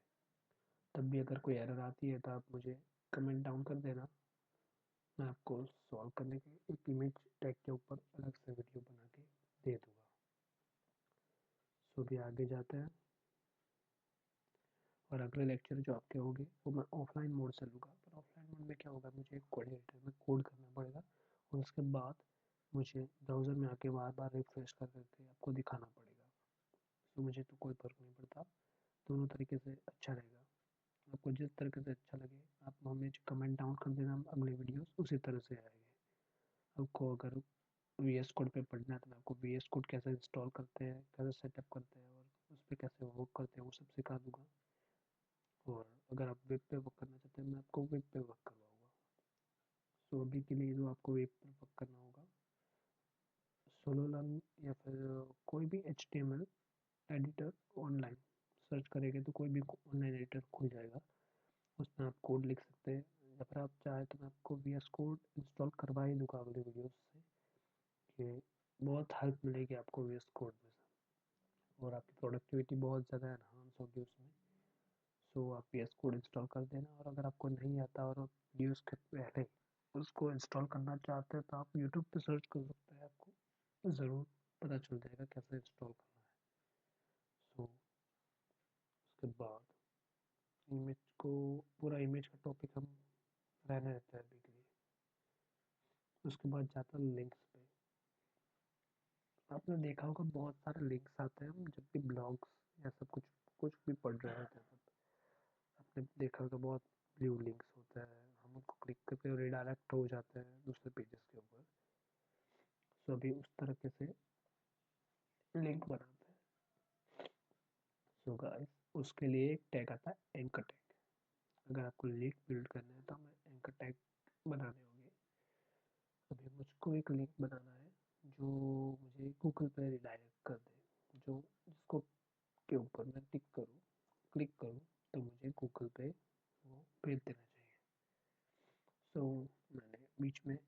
तब भी अगर कोई एरर आती है तो आप मुझे कमेंट डाउन कर देना, मैं आपको सॉल्व करने के एक इमेज टैग के ऊपर अलग से वीडियो बना के दे दूँगा। सो अभी आगे जाते हैं, और अगले लेक्चर जो आपके होंगे वो मैं ऑफलाइन मोड से लूँगा। पर ऑफलाइन मोड में क्या होगा, मुझे एक कोड एडिटर में कोड करना पड़ेगा और उसके बाद मुझे ब्राउज़र में आके बार बार रिफ्रेश कर करके आपको दिखाना पड़ेगा। तो मुझे तो कोई फ़र्क नहीं पड़ता, दोनों तरीके से अच्छा रहेगा। आपको जिस तरीके से अच्छा लगे आप हमें कमेंट डाउन कर देना, अगले वीडियोस उसी तरह से आएंगे। आपको अगर VS कोड पे पढ़ना है तो मैं आपको VS कोड कैसे इंस्टॉल करते हैं, कैसे सेटअप करते हैं और उस पर कैसे वर्क करते हैं वो सब सिखा दूँगा। और अगर आप वेब पे वर्क करना चाहते हैं मैं आपको वेब पे वर्क करवाऊँगा। सो अभी के लिए जो आपको वेब पे वर्क करना होगा, सोलोलन या फिर कोई भी HTML एडिटर ऑनलाइन सर्च करेंगे तो कोई भी ऑनलाइन एडिटर खुल जाएगा, उसमें आप कोड लिख सकते हैं, या फिर आप चाहे तो मैं आपको VS कोड इंस्टॉल करवा ही दूँगा अगले वीडियोस से, कि बहुत हेल्प मिलेगी आपको VS कोड में से और आपकी प्रोडक्टिविटी बहुत ज़्यादा एनहांस होगी उसमें। सो आप VS कोड इंस्टॉल कर देना, और अगर आपको नहीं आता और आप वीडियोस के पहले उसको इंस्टॉल करना चाहते हैं तो आप यूट्यूब पे सर्च कर सकते हैं, आपको ज़रूर पता चल जाएगा कैसे इंस्टॉल करना है। सो उसके बाद इमेज को, पूरा इमेज का टॉपिक हम रहने देते हैं अभी के लिए। उसके बाद जाता है लिंक्स पे। आपने देखा होगा बहुत सारे लिंक्स आते हैं, हम जब भी ब्लॉग्स या सब कुछ कुछ भी पढ़ रहे होते हैं तब आपने देखा होगा बहुत ब्लू लिंक्स होते हैं, हम उनको क्लिक करके रिडायरेक्ट हो जाते हैं दूसरे पेजेस के ऊपर। सो अभी उस तरीके से लिंक बनाते हैं। सो गाइस, उसके लिए एक टैग आता है एंकर टैग। अगर आपको लिंक बिल्ड करना है तो हमें एंकर टैग बनाने होंगे। अभी मुझको एक लिंक बनाना है जो मुझे गूगल पे रिडायरेक्ट कर दे, जो जिसको के ऊपर मैं क्लिक करूँ तो मुझे गूगल पे वो भेज देना चाहिए। सो मैंने बीच में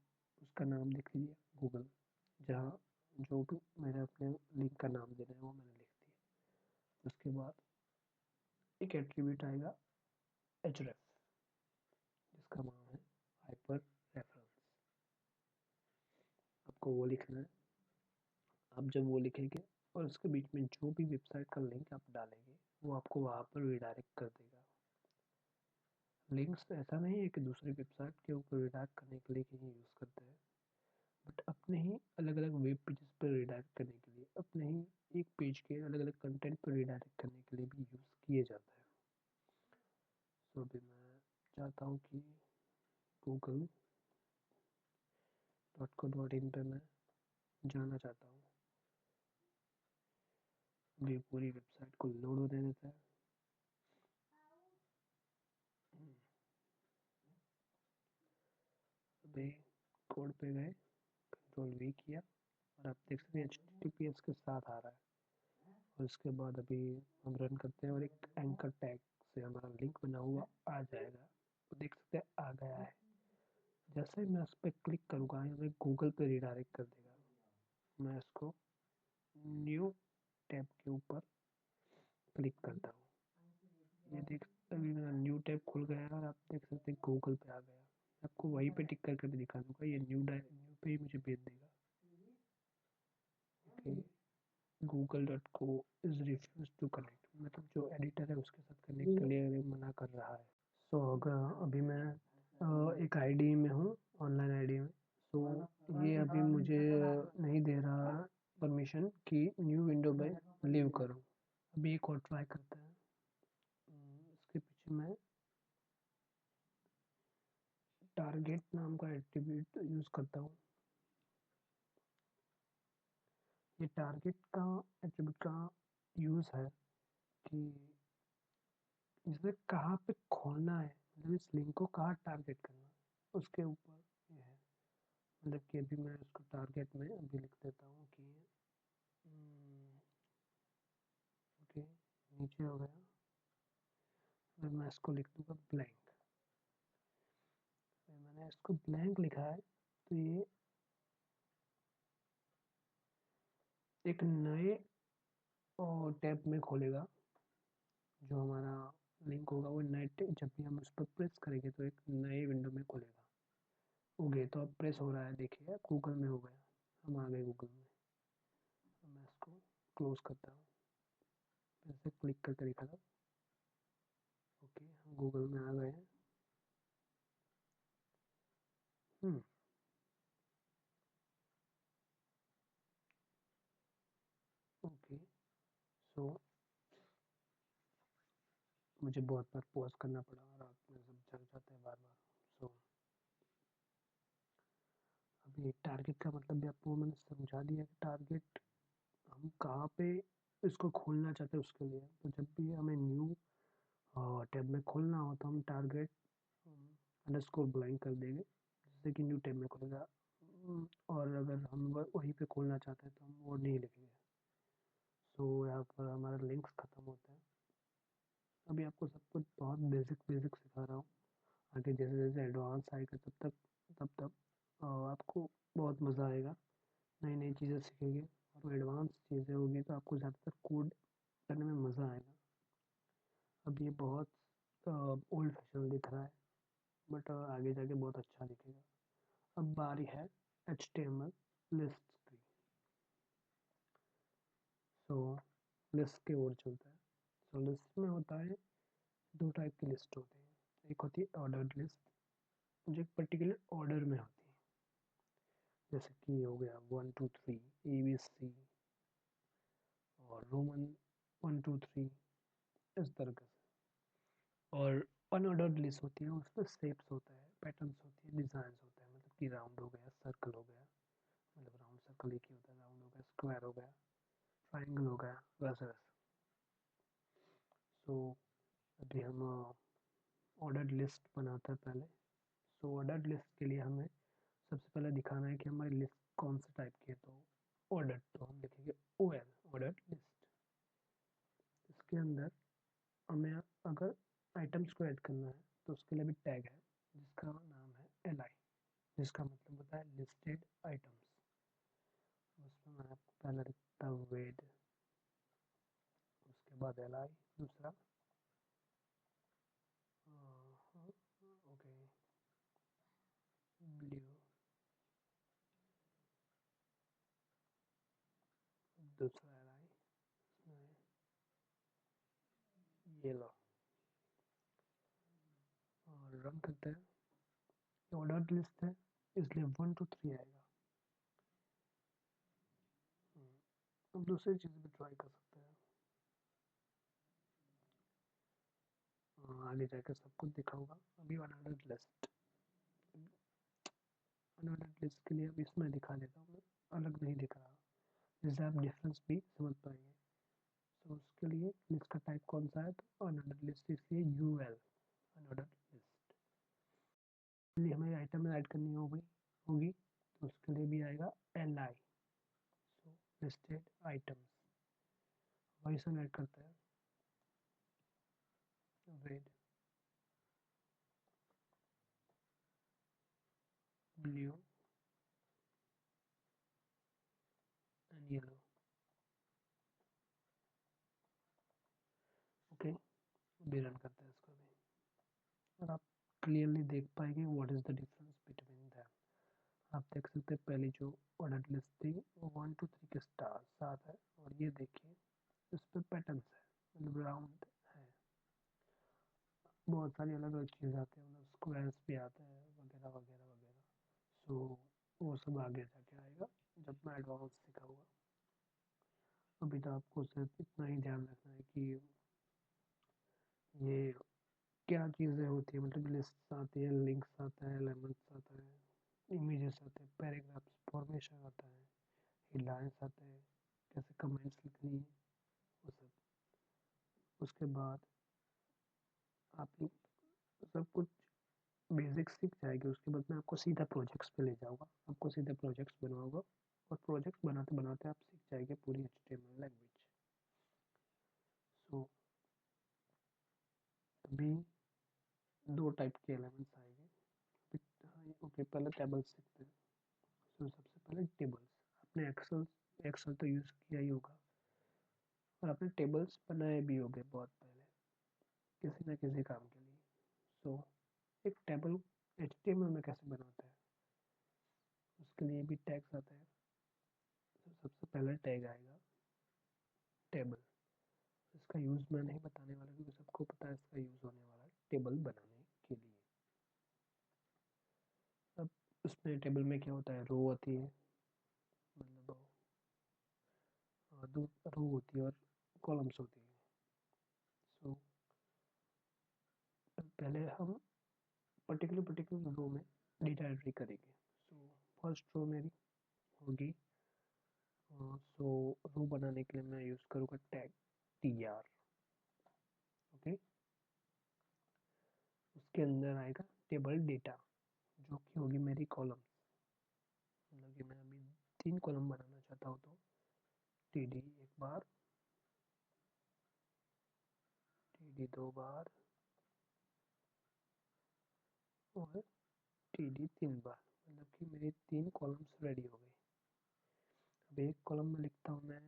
उसका नाम लिख दिया गूगल, जहाँ जो भी मैंने अपने लिंक का नाम देना है वो मैंने लिख दिया। उसके बाद एक एट्रीब्यूट आएगा href, जिसका नाम है हाइपर रेफरेंस। आपको वो लिखना है। आप जब वो लिखेंगे और उसके बीच में जो भी वेबसाइट का लिंक आप डालेंगे वो आपको वहाँ पर रिडायरेक्ट कर देगा। लिंक्स ऐसा नहीं है कि दूसरी वेबसाइट के ऊपर रिडायरेक्ट करने के लिए ही यूज़ करते हैं, बट अपने ही अलग अलग वेब पेजेस पर रिडायरेक्ट करने के लिए, अपने ही एक पेज के अलग अलग कंटेंट पर रिडायरेक्ट करने के लिए भी यूज़ किए जाते हैं। सो अभी मैं चाहता हूँ कि google.co.in पे मैं जाना चाहता हूँ। अभी पूरी वेबसाइट को लोड होने देता है। अभी कोड पे गए, Ctrl+V किया और आप देख सकते हैं HTTPS के साथ आ रहा है। और उसके बाद अभी हम रन करते हैं और एक एंकर टैग से हमारा लिंक बना हुआ आ जाएगा। तो देख सकते हैं आ गया है। जैसे ही मैं उस पर क्लिक करूँगा हमें गूगल पे रिडायरेक्ट कर देगा। मैं इसको न्यू टैब के ऊपर क्लिक करता हूँ। ये देख अभी मेरा न्यू टैब खुल गया है और आप देख सकते हैं गूगल पे आ गया। आपको वहीं पे टिक करके भी दिखा दूंगा, ये न्यू पे ही मुझे भेज देगा। Okay, google.co is refuse to connect, मतलब जो एडिटर है उसके साथ कनेक्ट के लिए मना कर रहा है। सो अगर अभी मैं एक आईडी में हूँ, ऑनलाइन आईडी में, सो ये अभी मुझे नहीं दे रहा परमिशन कि न्यू विंडो में लीव करूँ। अभी एक और ट्राई करते हैं। इसके पीछे मैं टारगेट नाम का एट्रीब्यूट यूज़ करता हूँ। ये टारगेट का एट्रीब्यूट का यूज़ है कि इसमें कहाँ पे खोलना है, मतलब इस लिंक को कहाँ टारगेट करना है उसके ऊपर ये है। मतलब कि अभी मैं उसको टारगेट में अभी लिख देता हूँ कि ओके, नीचे हो गया। फिर मैं इसको लिख दूँगा ब्लैंक। फिर मैंने इसको ब्लैंक लिखा है तो ये एक नए टैब में खोलेगा। जो हमारा लिंक होगा वो नए जब भी हम उस पर प्रेस करेंगे तो एक नए विंडो में खुलेगा। हो गया, तो अब प्रेस हो रहा है, देखिए गूगल में हो गया, हम आ गए गूगल में। मैं इसको क्लोज करता हूँ, फिर से क्लिक करके दिखा था। ओके, हम गूगल में आ गए हैं। ओके, सो मुझे बहुत बार पॉज करना पड़ा, रात में सब चल जाते हैं बार बार। सो अभी टारगेट का मतलब भी आपको मैंने समझा दिया कि टारगेट हम कहाँ पे इसको खोलना चाहते हैं उसके लिए। तो जब भी हमें न्यू टैब में खोलना हो तो हम टारगेट अंडरस्कोर ब्लैंक कर देंगे, जिससे कि न्यू टैब में खुलेगा। और अगर हम वहीं पे खोलना चाहते हैं तो हम वो नहीं लिखेंगे। सो यहाँ पर हमारा लिंक्स ख़त्म होता है। अभी आपको सब कुछ बहुत बेसिक सिखा रहा हूँ। आगे जैसे जैसे एडवांस आएगा तब आपको बहुत मज़ा आएगा, नई नई चीज़ें सीखेंगे। और एडवांस चीज़ें होगी तो आपको ज़्यादातर कोड करने में मज़ा आएगा। अब ये बहुत ओल्ड फैशन दिख रहा है, बट आगे जाके बहुत अच्छा दिखेगा। अब बारी है HTML लिस्ट की। सो लिस्ट की ओर चलता है। सो लिस्ट में होता है दो टाइप की लिस्ट होती है। एक होती है ऑर्डर्ड लिस्ट, जो एक पर्टिकुलर ऑर्डर में होती है, जैसे कि हो गया 1 2 3 ABC और रोमन 1 2 3 इस तरह से। और अनऑर्डर्ड लिस्ट होती है, उसमें शेप्स होता है, पैटर्न्स होती है, डिज़ाइंस होता है। मतलब कि राउंड हो गया, सर्कल हो गया, मतलब राउंड सर्कल एक ही होता है, राउंड हो गया, स्क्वायर हो गया, ट्राइंगल हो गया, वैसे वैसे। सो अभी हम ऑर्डर्ड लिस्ट बनाते हैं पहले। सो ऑर्डर्ड लिस्ट के लिए हमें सबसे पहले दिखाना है कि हमारी लिस्ट कौन से टाइप की है। तो ऑर्डर्ड, तो हम लिखेंगे OL, ऑर्डर्ड लिस्ट। इसके अंदर हमें अगर आइटम्स को ऐड करना है तो उसके लिए भी टैग है जिसका नाम है LI, जिसका मतलब होता है लिस्टेड आइटम्स। उसमें मैं आपको पहले लिखता हूँ वेड, उसके बाद LI, दूसरा ओके ब्लू, दूसरा LI इसमें येलो, और रन करते हैं। ये ऑर्डर लिस्ट है इसलिए 1 2 3 आएगा। हम दूसरी चीज़ भी ट्राई कर सकते हैं। आगे जाकर सब कुछ दिखा होगा। अभी अनऑर्डर्ड लिस्ट, अनऑर्डर्ड लिस्ट के लिए अब इसमें दिखा देता हूँ मैं, अलग नहीं दिख रहा, जिससे आप डिफरेंस भी समझ पाएंगे। तो उसके लिए लिस्ट का टाइप कौन सा है, तो अनऑर्डर्ड लिस्ट, इसलिए UL अनऑर्डर्ड लिस्ट। इसलिए हमें आइटम में ऐड करनी होगी तो उसके लिए भी आएगा LI, सो लिस्टेड आइटम्स। वही सब ऐड करते हैं red, blue and yellow. Okay, अभी रन करते हैं इसको भी, और आप क्लियरली देख पाएंगे what is the difference between them. आप देख सकते हैं पहली जो ऑर्डर लिस्ट थी वो 1 2 3 के स्टार साथ है, और ये देखिए इस पर पैटर्न्स है, मतलब राउंड है, बहुत सारी अलग अलग चीज़ आती है, मतलब स्क्वायर्स भी आते हैं वगैरह वगैरह वगैरह। सो वो सब आगे जाके आएगा जब मैं एडवांस सिखाऊंगा। अभी तो आपको सिर्फ इतना ही ध्यान रखना है कि ये क्या चीज़ें होती है, मतलब लिस्ट आती है, लिंक्स आता है, एलिमेंट्स आता है, इमेजेस आते हैं, पैराग्राफ्स फॉर्मेशन आता है, हेडलाइंस आते हैं, कैसे कमेंट्स लिखनी है, वो सब। उसके बाद आप लोग सब कुछ बेसिक्स सीख जाएंगे, उसके बाद मैं आपको सीधा प्रोजेक्ट्स पे ले जाऊँगा, आपको सीधा प्रोजेक्ट्स बनवाऊँगा, और प्रोजेक्ट्स बनाते बनाते आप सीख जाएंगे पूरी HTML लैंग्वेज। सो अभी दो टाइप के एलिमेंट्स आएंगे। हाँ ओके, पहले टेबल्स सीखते हैं। सो सबसे पहले टेबल्स, आपने एक्सेल तो यूज़ किया ही होगा, और आपने टेबल्स बनाए भी होंगे बहुत पहले किसी न किसी काम के लिए। सो एक टेबल HTML में कैसे बनाते हैं, उसके लिए भी टैग्स आते हैं। सबसे पहले टैग आएगा टेबल, इसका यूज़ मैं नहीं बताने वाला क्योंकि सबको पता है इसका यूज़ होने वाला है टेबल बनाने के लिए। अब उसमें टेबल में क्या होता है, रो होती है, मतलब दो रो होती है और कॉलम्स होती है। सो पहले हम पर्टिकुलर रो में डेटा एंट्री करेंगे। सो फर्स्ट रो मेरी होगी, सो रो बनाने के लिए मैं यूज़ करूँगा टैग tr। ओके, उसके अंदर आएगा टेबल डेटा जो कि होगी मेरी कॉलम, मतलब कि मैं अभी 3 कॉलम बनाना चाहता हूँ तो td एक बार, td 2 बार और td 3 बार, मतलब कि मेरी 3 कॉलम्स रेडी हो गई। अब एक कॉलम में लिखता हूँ मैं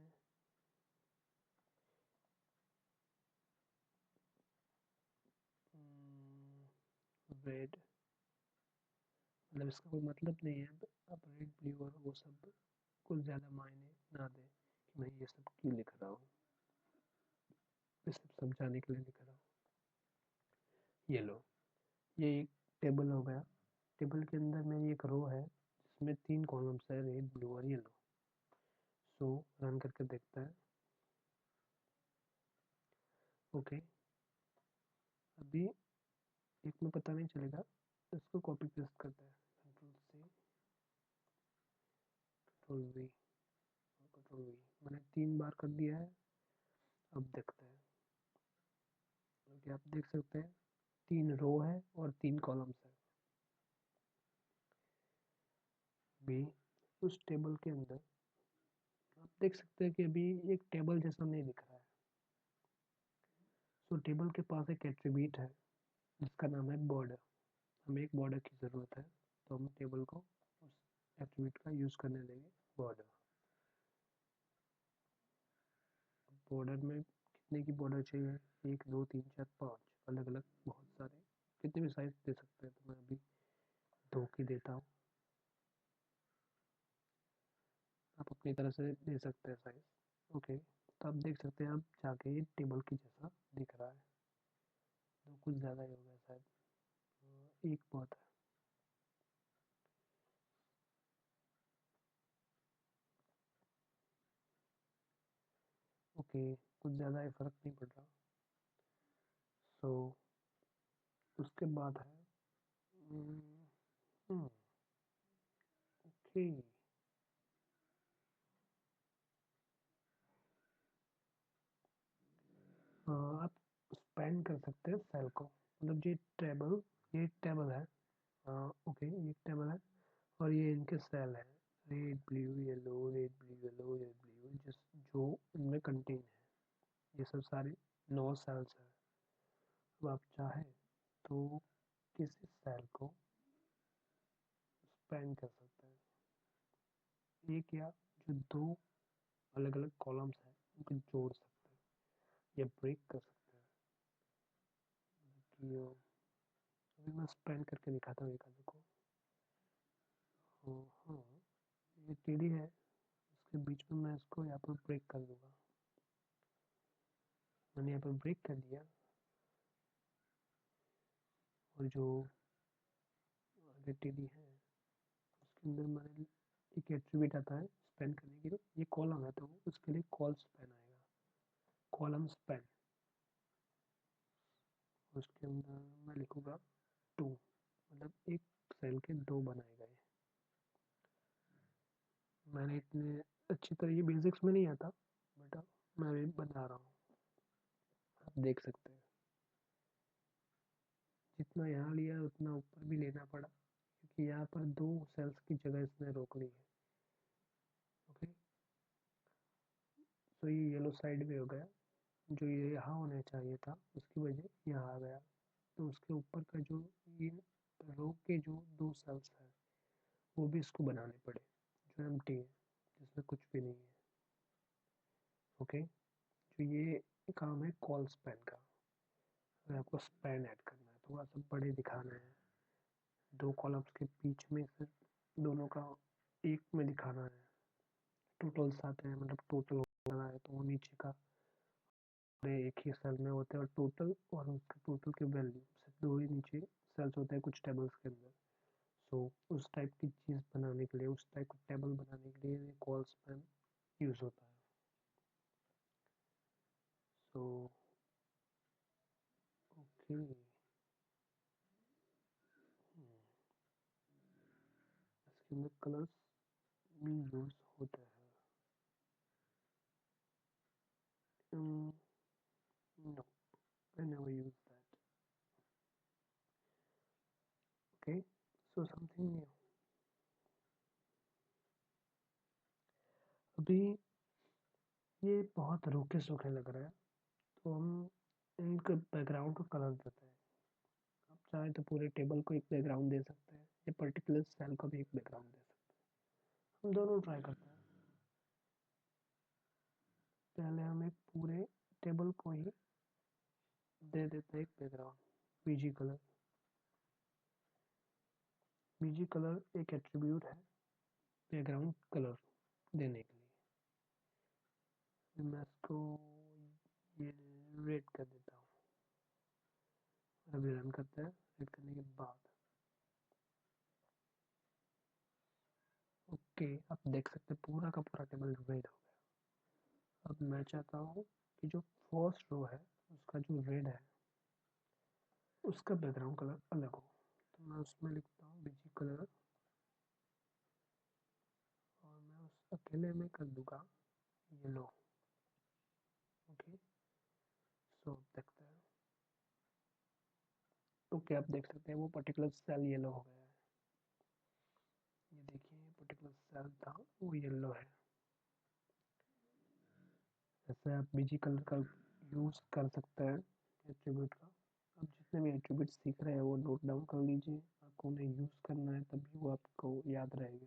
रेड, मतलब इसका कोई मतलब नहीं है, अब रेड ब्लू और वो सब कुछ ज़्यादा मायने ना दे कि मैं ये सब क्यों लिख रहा हूँ, ये सब समझाने के लिए लिख रहा हूँ। येलो, ये एक टेबल हो गया, टेबल के अंदर मेरी एक रो है जिसमें 3 कॉलम्स है, रेड ब्लू और येलो। सो रन करके देखता है। ओके, अभी एक में पता नहीं चलेगा, इसको कॉपी पेस्ट करता है, कंट्रोल वी मैंने 3 बार कर दिया है। अब देखते हैं, क्योंकि आप देख सकते हैं 3 रो है और 3 कॉलम्स है। भी उस टेबल के अंदर आप देख सकते हैं कि अभी एक टेबल जैसा नहीं दिख रहा है। सो टेबल के पास एक एट्रीब्यूट है जिसका नाम है बॉर्डर, हमें एक बॉर्डर की ज़रूरत है, तो हम टेबल को उस एट्रीब्यूट का यूज़ करने देंगे बॉर्डर। बॉर्डर में कितने की बॉर्डर चाहिए, 1 2 3 4 5 अलग अलग, बहुत सारे, कितने भी साइज दे सकते हैं, तो मैं अभी 2 की देता हूँ, आप अपनी तरह से दे सकते हैं साइज। ओके, तो आप देख सकते हैं, आप जाके ये टेबल की जैसा दिख रहा है, तो कुछ ज़्यादा ही हो गया शायद, एक बहुत है। ओके, कुछ ज़्यादा ही फर्क नहीं पड़ रहा। सो उसके बाद है ओके, आप स्पेंड कर सकते हैं सेल को, मतलब ये टेबल है, ओके ये टेबल है, और ये इनके सेल है, red blue yellow, red blue yellow, red blue, जिस जो इनमें कंटेन है, ये सब सारे 9 सेल्स है। अब आप चाहें तो किसी सेल को स्पैन कर सकते हैं। एक या जो दो अलग अलग कॉलम्स हैं उनको जोड़ सकते हैं या ब्रेक कर सकते हैं। कि अभी मैं स्पैन करके दिखाता हूँ एक आधे को। हाँ, ये टेढ़ी है, इसके बीच में मैं इसको यहाँ पर ब्रेक कर दूंगा। मैंने यहाँ पर ब्रेक कर दिया और जो आगे टेढ़ी है उसके अंदर मैंने एक एट्रीब्यूट आता है स्पैन करने के लिए। ये कॉलम है तो उसके लिए कॉल स्पैन आएगा, कॉलम स्पैन। उसके अंदर मैं लिखूंगा 2, मतलब एक सेल के 2 बनाए गए। मैंने इतने अच्छी तरह ये बेसिक्स में नहीं आता, बट मैं भी बना रहा हूँ, आप देख सकते हैं। जितना यहाँ लिया उतना ऊपर भी लेना पड़ा, क्योंकि यहाँ पर 2 सेल्स की जगह इसने रोक ली है। ओके, तो ये येलो साइड में हो गया, जो ये यहाँ होना चाहिए था उसकी वजह यहाँ आ गया। तो उसके ऊपर का जो ये रो के जो 2 सेल्स है वो भी इसको बनाने पड़े, जो एम्प्टी है, जिसमें कुछ भी नहीं है। ओके, तो ये काम है कॉल स्पैन का। अगर आपको स्पैन ऐड करना है, थोड़ा सा बड़े दिखाना है, 2 कॉलम्स के बीच में से दोनों का एक में दिखाना है, टोटल्स आते हैं, मतलब टोटल होना है तो वो नीचे का एक ही सेल में होते हैं, और टोटल और उसके टोटल के वैल्यू सिर्फ 2 ही नीचे सेल्स होते हैं कुछ टेबल्स के अंदर। सो उस टाइप की चीज़ बनाने के लिए, उस टाइप का टेबल बनाने के लिए कॉल स्पैन यूज़ होता है। सो ओके, इसके अंदर कलर्स भी यूज़ होते हैं। No, I never use that. Okay, so something new. अभी ये बहुत रूखे सूखे लग रहा है, तो हम इनके बैकग्राउंड को कलर देते हैं। आप चाहे तो पूरे टेबल को एक बैकग्राउंड दे सकते हैं, या पर्टिकुलर सेल को भी एक बैकग्राउंड दे सकते हैं। हम दोनों ट्राई करते हैं। पहले हम एक पूरे टेबल को ही दे देते हैं एक background, BG colour. BG colour एक एट्रीब्यूट है बैकग्राउंड कलर देने के लिए। मैं इसको ये रेड कर देता हूँ। अभी रन करते हैं, रेड करने के बाद ओके, आप देख सकते हैं पूरा का पूरा टेबल रेड हो गया। अब मैं चाहता हूँ कि जो फर्स्ट रो है उसका जो रेड है उसका बैकग्राउंड कलर अलग हो, तो मैं उसमें लिखता हूँ बीजी कलर, और मैं उस अकेले में कर दूंगा येलो। ओके, सो देखते हैं। ओके, आप देख सकते हैं वो पर्टिकुलर सेल येलो हो गया है। ये देखिए, ये पर्टिकुलर सेल था वो येलो है। ऐसे आप बीजी कलर का यूज़ कर सकते हैं एट्रीब्यूट का। आप जितने भी एट्रीब्यूट सीख रहे हैं वो नोट डाउन कर लीजिए, आपको उन्हें यूज़ करना है तभी वो आपको याद रहेंगे।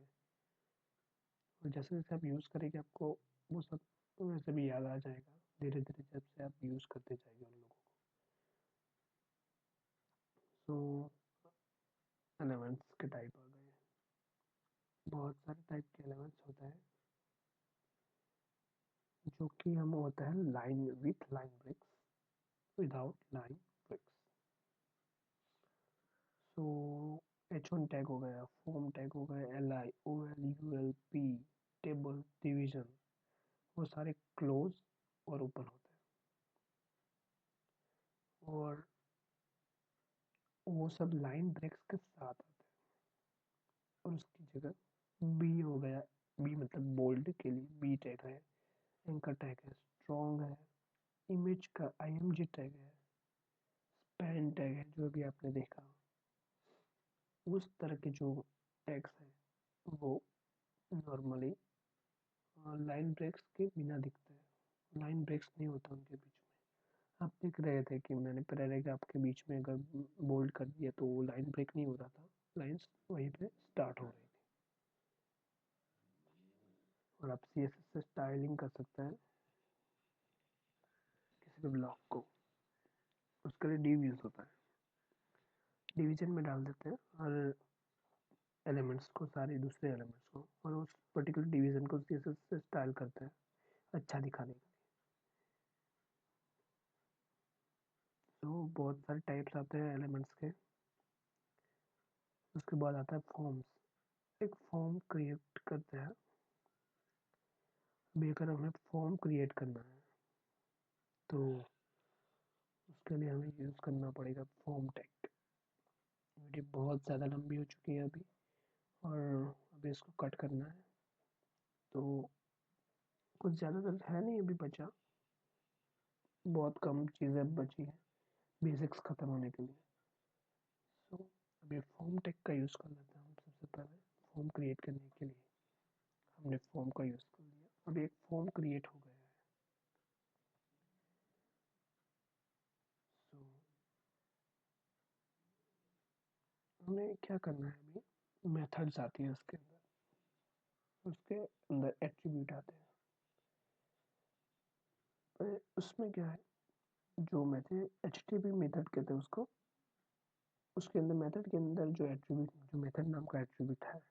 और जैसे जैसे आप यूज़ करेंगे आपको वो सब वैसे भी याद आ जाएगा धीरे धीरे, जब से आप यूज़ करते जाएंगे उन लोगों को। सो एलिमेंट्स के टाइप आ गए, बहुत सारे टाइप के एलिमेंट्स होते हैं जो कि हम होता है line with line breaks, without line breaks. So H1 tag हो गया, फॉर्म टैग हो गया, LI, OL, UL, P, table, division, वो सारे क्लोज और ओपन होते हैं, और वो सब लाइन ब्रेक्स के साथ आते हैं। और उसकी जगह बी हो गया, बी मतलब बोल्ड के लिए बी टैग है, एंकर टैग है, स्ट्रॉन्ग है, इमेज का IMG टैग है, स्पैन टैग है जो भी आपने देखा। उस तरह के जो टैग्स हैं वो नॉर्मली लाइन ब्रेक्स के बिना दिखते हैं, लाइन ब्रेक्स नहीं होता उनके बीच में। आप देख रहे थे कि मैंने पैराग्राफ के बीच में अगर बोल्ड कर दिया तो वो लाइन ब्रेक नहीं हो रहा था, लाइंस वहीं पे स्टार्ट हो रही थी। और आप CSS से स्टाइलिंग कर सकते हैं किसी भी ब्लॉक को। उसके लिए div यूज़ होता है, डिवीजन में डाल देते हैं और एलिमेंट्स को, सारे दूसरे एलिमेंट्स को, और उस पर्टिकुलर डिवीजन को CSS से स्टाइल करते हैं अच्छा दिखाने के लिए। तो बहुत सारे टाइप्स आते हैं एलिमेंट्स के। उसके बाद आता है फॉर्म्स। एक फॉर्म क्रिएट करते हैं। अभी अगर हमें फॉर्म क्रिएट करना है तो उसके लिए हमें यूज़ करना पड़ेगा फॉर्म टैग। वीडियो बहुत ज़्यादा लंबी हो चुकी है अभी, और अभी इसको कट करना है, तो कुछ ज़्यादा है नहीं अभी बचा, बहुत कम चीज़ें बची हैं बेसिक्स ख़त्म होने के लिए। सो अभी फॉर्म टैग का यूज़ कर लेते हैं हम। सबसे पहले फॉर्म क्रिएट करने के लिए हमने फॉर्म का यूज़ कर लिया। अभी एक फॉर्म क्रिएट हो गया है। सो हमें क्या करना है, अभी मेथड्स आती है उसके अंदर एट्रीब्यूट आते हैं। उसमें क्या है, जो मेथड HTTP मेथड कहते हैं उसको, उसके अंदर मेथड के अंदर जो एट्रीब्यूट, जो मेथड नाम का एट्रीब्यूट है,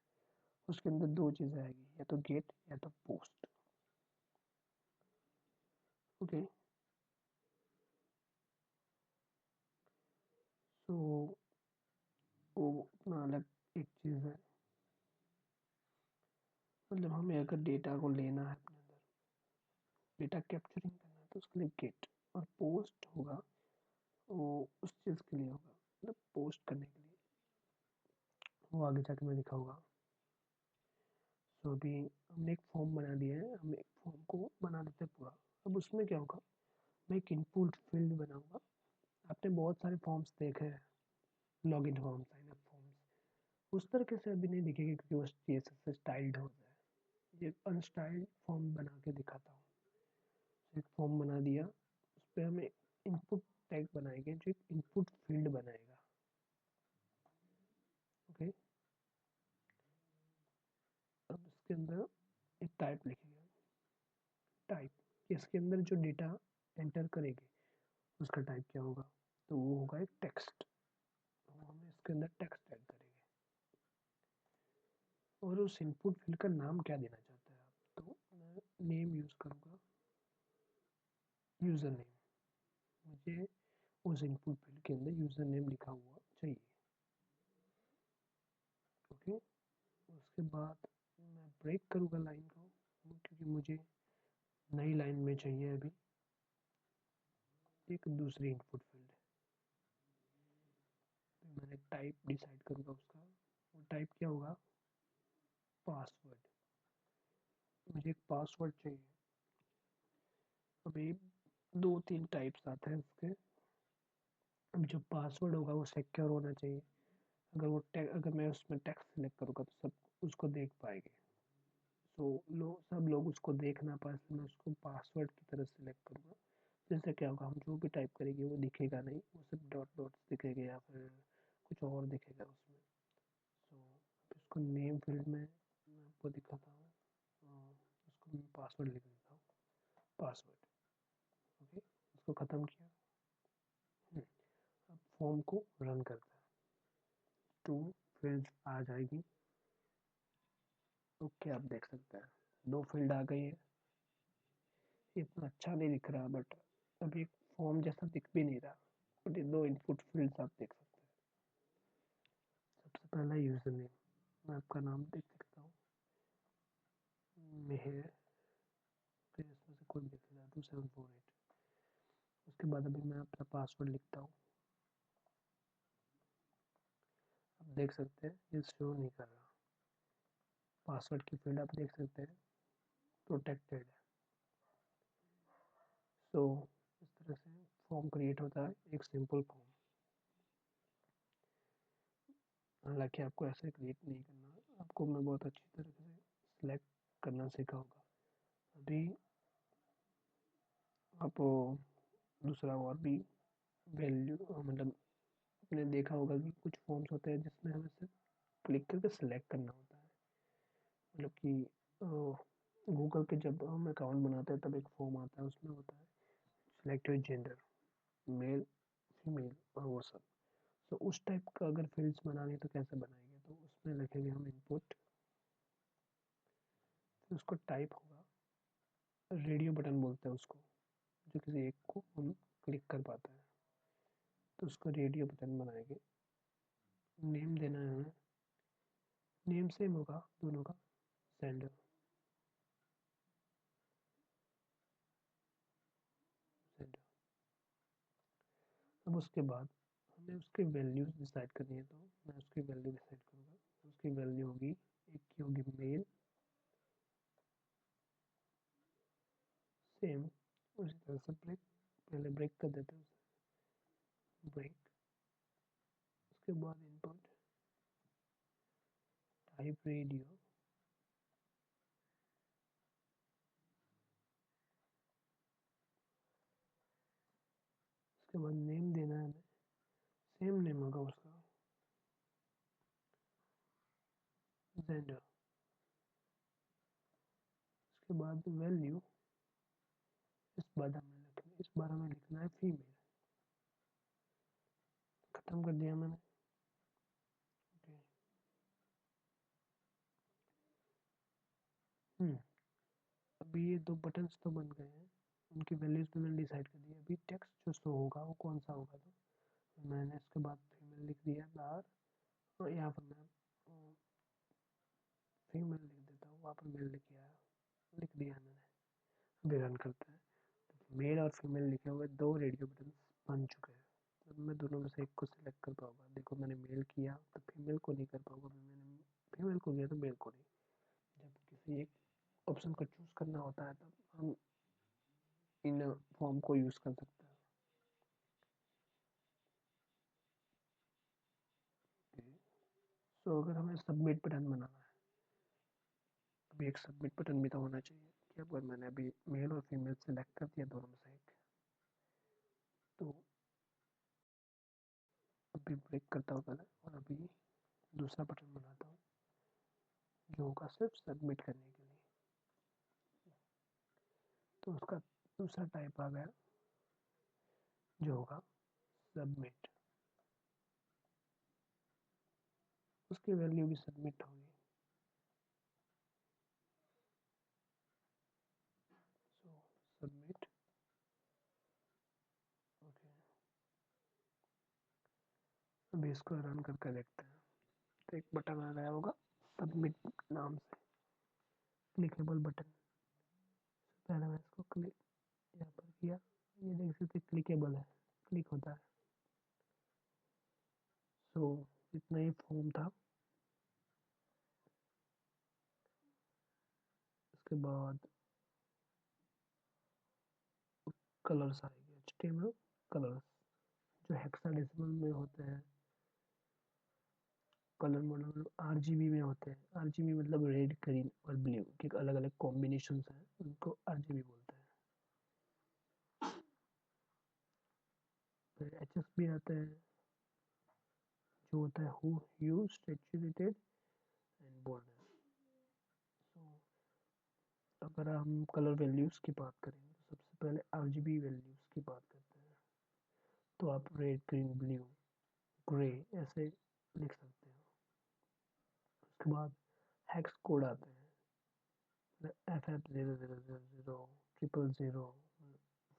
उसके अंदर दो चीज़ें आएगी, या तो गेट या तो पोस्ट। ओके, सो वो अपना अलग एक चीज़ है। मतलब हमें अगर डेटा को लेना है अपने अंदर, डेटा कैप्चरिंग करना है, तो उसके लिए गेट, और पोस्ट होगा वो उस चीज़ के लिए होगा, मतलब पोस्ट करने के लिए। वो आगे जाके मैं दिखाऊंगा। सो अभी हमने एक फॉर्म बना दिया है, हम एक फॉर्म को बना देते हैं पूरा। अब उसमें क्या होगा, मैं एक इनपुट फील्ड बनाऊंगा। आपने बहुत सारे फॉर्म्स देखे हैं, login form, sign up forms, उस तरीके से अभी नहीं दिखेगी क्योंकि वो CSS से स्टाइल्ड हो जाए। ये अनस्टाइल्ड फॉर्म बना के दिखाता हूँ। एक फॉर्म बना दिया, उस पर हमें इनपुट टैग बनाएंगे जो एक इनपुट फील्ड बनाएगा। ओके, अब इसके अंदर एक टाइप लिखेंगे। टाइप, इसके अंदर जो डेटा एंटर करेंगे उसका टाइप क्या होगा, तो वो होगा एक टेक्स्ट। तो हम इसके अंदर टेक्स्ट ऐड करेंगे। और उस इनपुट फील्ड का नाम क्या देना चाहते हैं आप, तो मैं नेम यूज़ करूँगा, यूज़र नेम। मुझे उस इनपुट फील्ड के अंदर यूज़र नेम लिखा हुआ चाहिए। ओके, उसके बाद मैं ब्रेक करूँगा लाइन को, क्योंकि मुझे नई लाइन में चाहिए अभी एक दूसरी इनपुट फील्ड। मैंने टाइप डिसाइड करूँगा उसका, वो टाइप क्या होगा, पासवर्ड। मुझे एक पासवर्ड चाहिए। अभी दो तीन टाइप्स आते हैं उसके। अब जो पासवर्ड होगा वो सिक्योर होना चाहिए। अगर मैं उसमें टेक्स्ट सेलेक्ट करूँगा तो सब उसको देख पाएंगे। सो सब लोग उसको देख ना पाए, मैं उसको पासवर्ड की तरह सेलेक्ट करूँगा। जिससे क्या होगा, हम जो भी टाइप करेंगे वो दिखेगा नहीं, वो सिर्फ डॉट डॉट्स दिखेगा या फिर कुछ और दिखेगा उसमें। सो इसको नेम फील्ड में मैं आपको दिखाता हूँ, उसको मैं पासवर्ड लिख देता हूँ, पासवर्ड। ओके, उसको ख़त्म किया। अब फॉर्म को रन करते हैं, टू फील्ड्स आ जाएगी। ओके, आप देख सकते हैं दो फील्ड आ गई है। इतना अच्छा नहीं दिख रहा, बट अभी फॉर्म जैसा दिख भी नहीं रहा, बट ये दो इनपुट फील्ड्स आप देख सकते हैं। सबसे पहला यूज़र नेम, मैं आपका नाम देख सकता हूँ, मेहर, फिर इसमें से कोई भी लिख लिया 2748। उसके बाद अभी मैं अपना पासवर्ड लिखता हूँ। आप देख सकते हैं ये शो नहीं कर रहा, पासवर्ड की फील्ड आप देख सकते हैं प्रोटेक्टेड है। सो इस तरह से फॉर्म क्रिएट होता है, एक सिंपल फॉर्म। हालांकि आपको ऐसे क्रिएट नहीं करना, आपको मैं बहुत अच्छी तरह से सिलेक्ट करना सीखा होगा। अभी आप दूसरा और भी वैल्यू, मतलब आपने देखा होगा कि कुछ फॉर्म्स होते हैं जिसमें हमें सिर्फ क्लिक करके सिलेक्ट करना होता है, मतलब कि गूगल के जब हम अकाउंट बनाते हैं तब एक फॉर्म आता है, उसमें होता है select your gender, male, female और वो सब। तो उस टाइप का अगर फील्ड्स बनानी है तो कैसे बनाएंगे, तो उसमें लिखेंगे हम इनपुट, फिर उसको टाइप होगा, रेडियो बटन बोलते हैं उसको, जो किसी एक को हम क्लिक कर पाते हैं, तो उसको रेडियो बटन बनाएंगे। नेम देना है हमें, नेम सेम होगा दोनों का, सेंडर, सेंडर। अब उसके बाद हमें उसकी वैल्यूज डिसाइड करनी है, तो मैं उसकी वैल्यू डिसाइड करूँगा। उसकी वैल्यू होगी, एक की होगी मेल, सेम उसी तरह से ब्रेक, पहले ब्रेक कर देते हैं उसे, ब्रेक। उसके बाद इनपुट टाइप रेडियो, उसके बाद नेम देना है हमें, सेम नेम होगा उसका, जेंडर। उसके बाद वैल्यू, इस बार हमें लिखना है फीमेल। खत्म कर दिया मैंने। ओके। अभी ये दो बटन्स तो बन गए हैं, उनकी वैल्यूज भी मैंने डिसाइड कर दी है। अभी टेक्स्ट जो शो होगा वो कौन सा होगा, तो मैंने इसके बाद फीमेल लिख दिया बाहर, और यहाँ पर मैं फीमेल लिख देता हूँ, वहाँ पर मेल लिख दिया है मैंने। अभी रन करते हैं, तो मेल और फीमेल लिखे हुए दो रेडियो बटन बन चुके हैं। अब मैं दोनों में से एक को सिलेक्ट कर पाऊंगा। देखो मैंने मेल किया तो फीमेल को नहीं कर पाऊंगा, मैंने फीमेल को किया तो मेल को नहीं। जब किसी एक ऑप्शन को चूज करना होता है तब हम इन फॉर्म को यूज कर सकते हैं। सो अगर हमें सबमिट बटन बनाना है, अभी एक सबमिट बटन भी तो होना चाहिए कि अगर मैंने अभी मेल और फीमेल सेलेक्ट कर दिया दोनों में से एक, तो अभी ब्रेक करता हूँ पहले, और अभी दूसरा बटन बनाता हूँ जो होगा सिर्फ सबमिट करने के लिए। तो उसका दूसरा टाइप आ गया जो होगा सबमिट, उसकी वैल्यू भी सबमिट होगी। सो सबमिट, ओके। अभी इसको रन करके देखते हैं, तो एक बटन आ गया होगा सबमिट नाम से, क्लिकेबल बटन। पहले मैं इसको क्लिक यहाँ पर किया, ये देख सकते क्लिकेबल है, क्लिक होता है। सो इतना ही फॉर्म था। उसके बाद कलर्स आएंगे, HTML कलर्स जो हेक्साडेसिमल में होते हैं, कलर मॉडल RGB में होते हैं। RGB मतलब रेड, ग्रीन और ब्लू के अलग अलग कॉम्बिनेशन हैं, उनको RGB बोलते हैं। फिर HSB आते हैं, जो होता है hue, hue, saturated and boldness. So अगर हम कलर वैल्यूज की बात करेंगे तो सबसे पहले RGB वैल्यूज की बात करते हैं। तो आप रेड, ग्रीन, ब्लू, ग्रे ऐसे लिख सकते हो। उसके बाद हेक्स कोड आते हैं, FF0000, 000,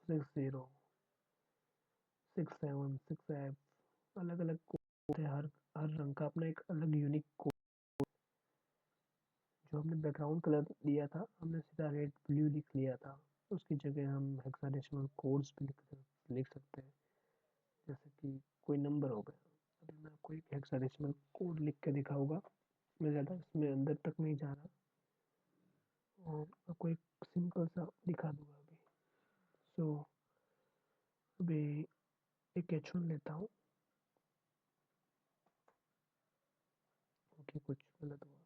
60, 67, 6F, अलग अलग कोड है। हर रंग का अपना एक अलग यूनिक कोड। जो हमने बैकग्राउंड कलर दिया था, हमने सीधा रेड ब्लू लिख लिया था, उसकी जगह हम हेक्साडेसिमल कोड्स भी लिख सकते हैं, जैसे कि कोई नंबर हो गया। अभी मैं आपको एक हेक्साडेसिमल कोड लिख के दिखाऊंगा, मैं ज़्यादा इसमें अंदर तक नहीं जा रहा, और आपको एक सिंपल सा दिखा दूंगा अभी। सो अभी एक H1 लेता हूँ। ओके, कुछ गलत हुआ।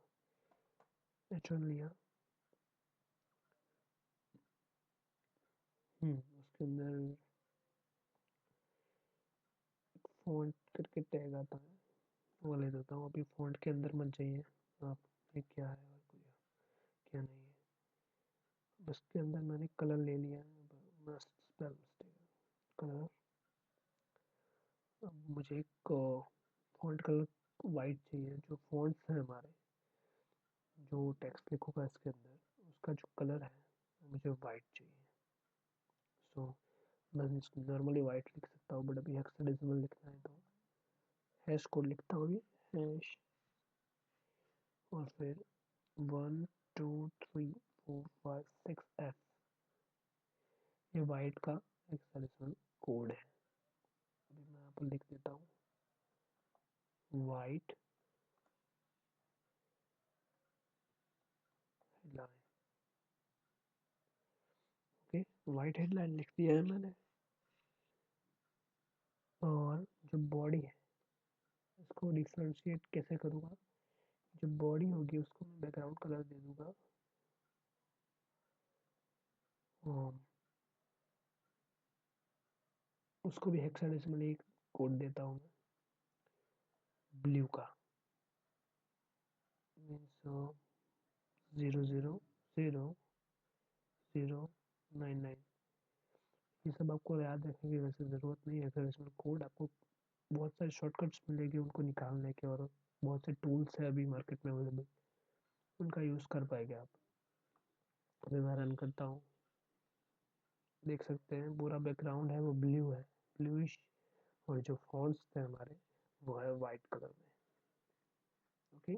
H1 लिया, उसके अंदर फ़ॉन्ट करके टैग आता है, वो ले देता हूँ। अभी फ़ॉन्ट के अंदर मत जाइए आप, ये क्या है और क्या नहीं है। इसके अंदर मैंने कलर ले लिया है, मस्त कलर। अब मुझे एक फॉन्ट कलर वाइट चाहिए। जो फॉन्ट्स हैं हमारे, जो टेक्स्ट लिखूंगा इसके अंदर, उसका जो कलर है मुझे वाइट चाहिए। सो मैं नॉर्मली वाइट लिख सकता हूँ, बट अभी हेक्साडेसिमल लिखना है तो हैश कोड लिखता हूँ अभी, हैश और फिर 1 2 3 4 5 6 F। ये वाइट का हेक्साडेसिमल कोड है। अभी मैं यहाँ पर लिख देता हूँ white headline. Okay, white headline लिख दिया है मैंने। और जो बॉडी है, इसको डिफ्रेंशिएट कैसे करूँगा? जो बॉडी होगी उसको मैं बैकग्राउंड कलर दे दूंगा, उसको भी हेक्साडेसिमल एक कोड देता हूँ मैं, ब्लू का, मीन्स 0 0 0 0 9 9। ये सब आपको याद रखने की वैसे ज़रूरत नहीं है। हेक्साडेसिमल कोड आपको बहुत सारे शॉर्टकट्स मिलेंगे उनको निकालने के, और बहुत से टूल्स है अभी मार्केट में अवेलेबल, उनका यूज़ कर पाएंगे आप। अभी मैं रन करता हूँ, देख सकते हैं पूरा बैकग्राउंड है वो ब्लू है, ब्लूइश। और जो फॉन्ट्स थे हमारे वो है वाइट कलर में। ओके,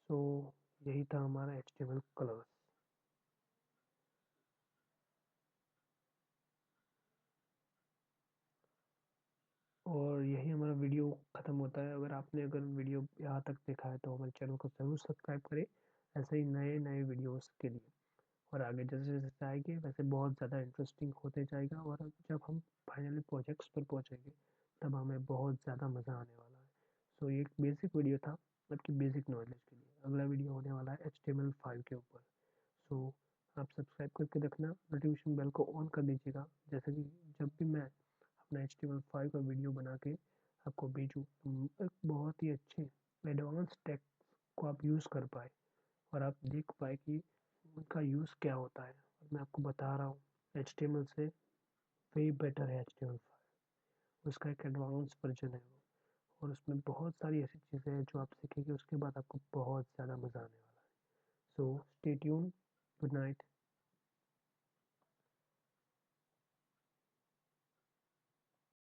सो यही था हमारा HTML कलर्स। और यही हमारा वीडियो ख़त्म होता है। अगर वीडियो यहाँ तक देखा है तो हमारे चैनल को ज़रूर सब्सक्राइब करें, ऐसे ही नए नए वीडियोस के लिए। और आगे जैसे जैसे आएंगे वैसे बहुत ज़्यादा इंटरेस्टिंग होते जाएगा, और जब हम फाइनली प्रोजेक्ट्स पर पहुँचेंगे तब हमें बहुत ज़्यादा मज़ा आने वाला है। सो ये एक बेसिक वीडियो था आपकी बेसिक नॉलेज के लिए। अगला वीडियो होने वाला है HTML5 के ऊपर। सो आप सब्सक्राइब करके रखना, नोटिफिकेशन बेल को ऑन कर दीजिएगा, जैसे कि जब भी मैं अपना HTML5 का वीडियो बना के आपको भेजूँ तो एक बहुत ही अच्छे एडवांस टेक्स्ट को आप यूज़ कर पाए, और आप देख पाए कि उनका यूज़ क्या होता है। और मैं आपको बता रहा हूँ HTML से वे बेटर है HTML5, उसका एक एडवांस वर्जन है वो, और उसमें बहुत सारी ऐसी चीज़ें हैं जो आप सीखेंगे, उसके बाद आपको बहुत ज़्यादा मज़ा आने वाला है। So stay tune, good night.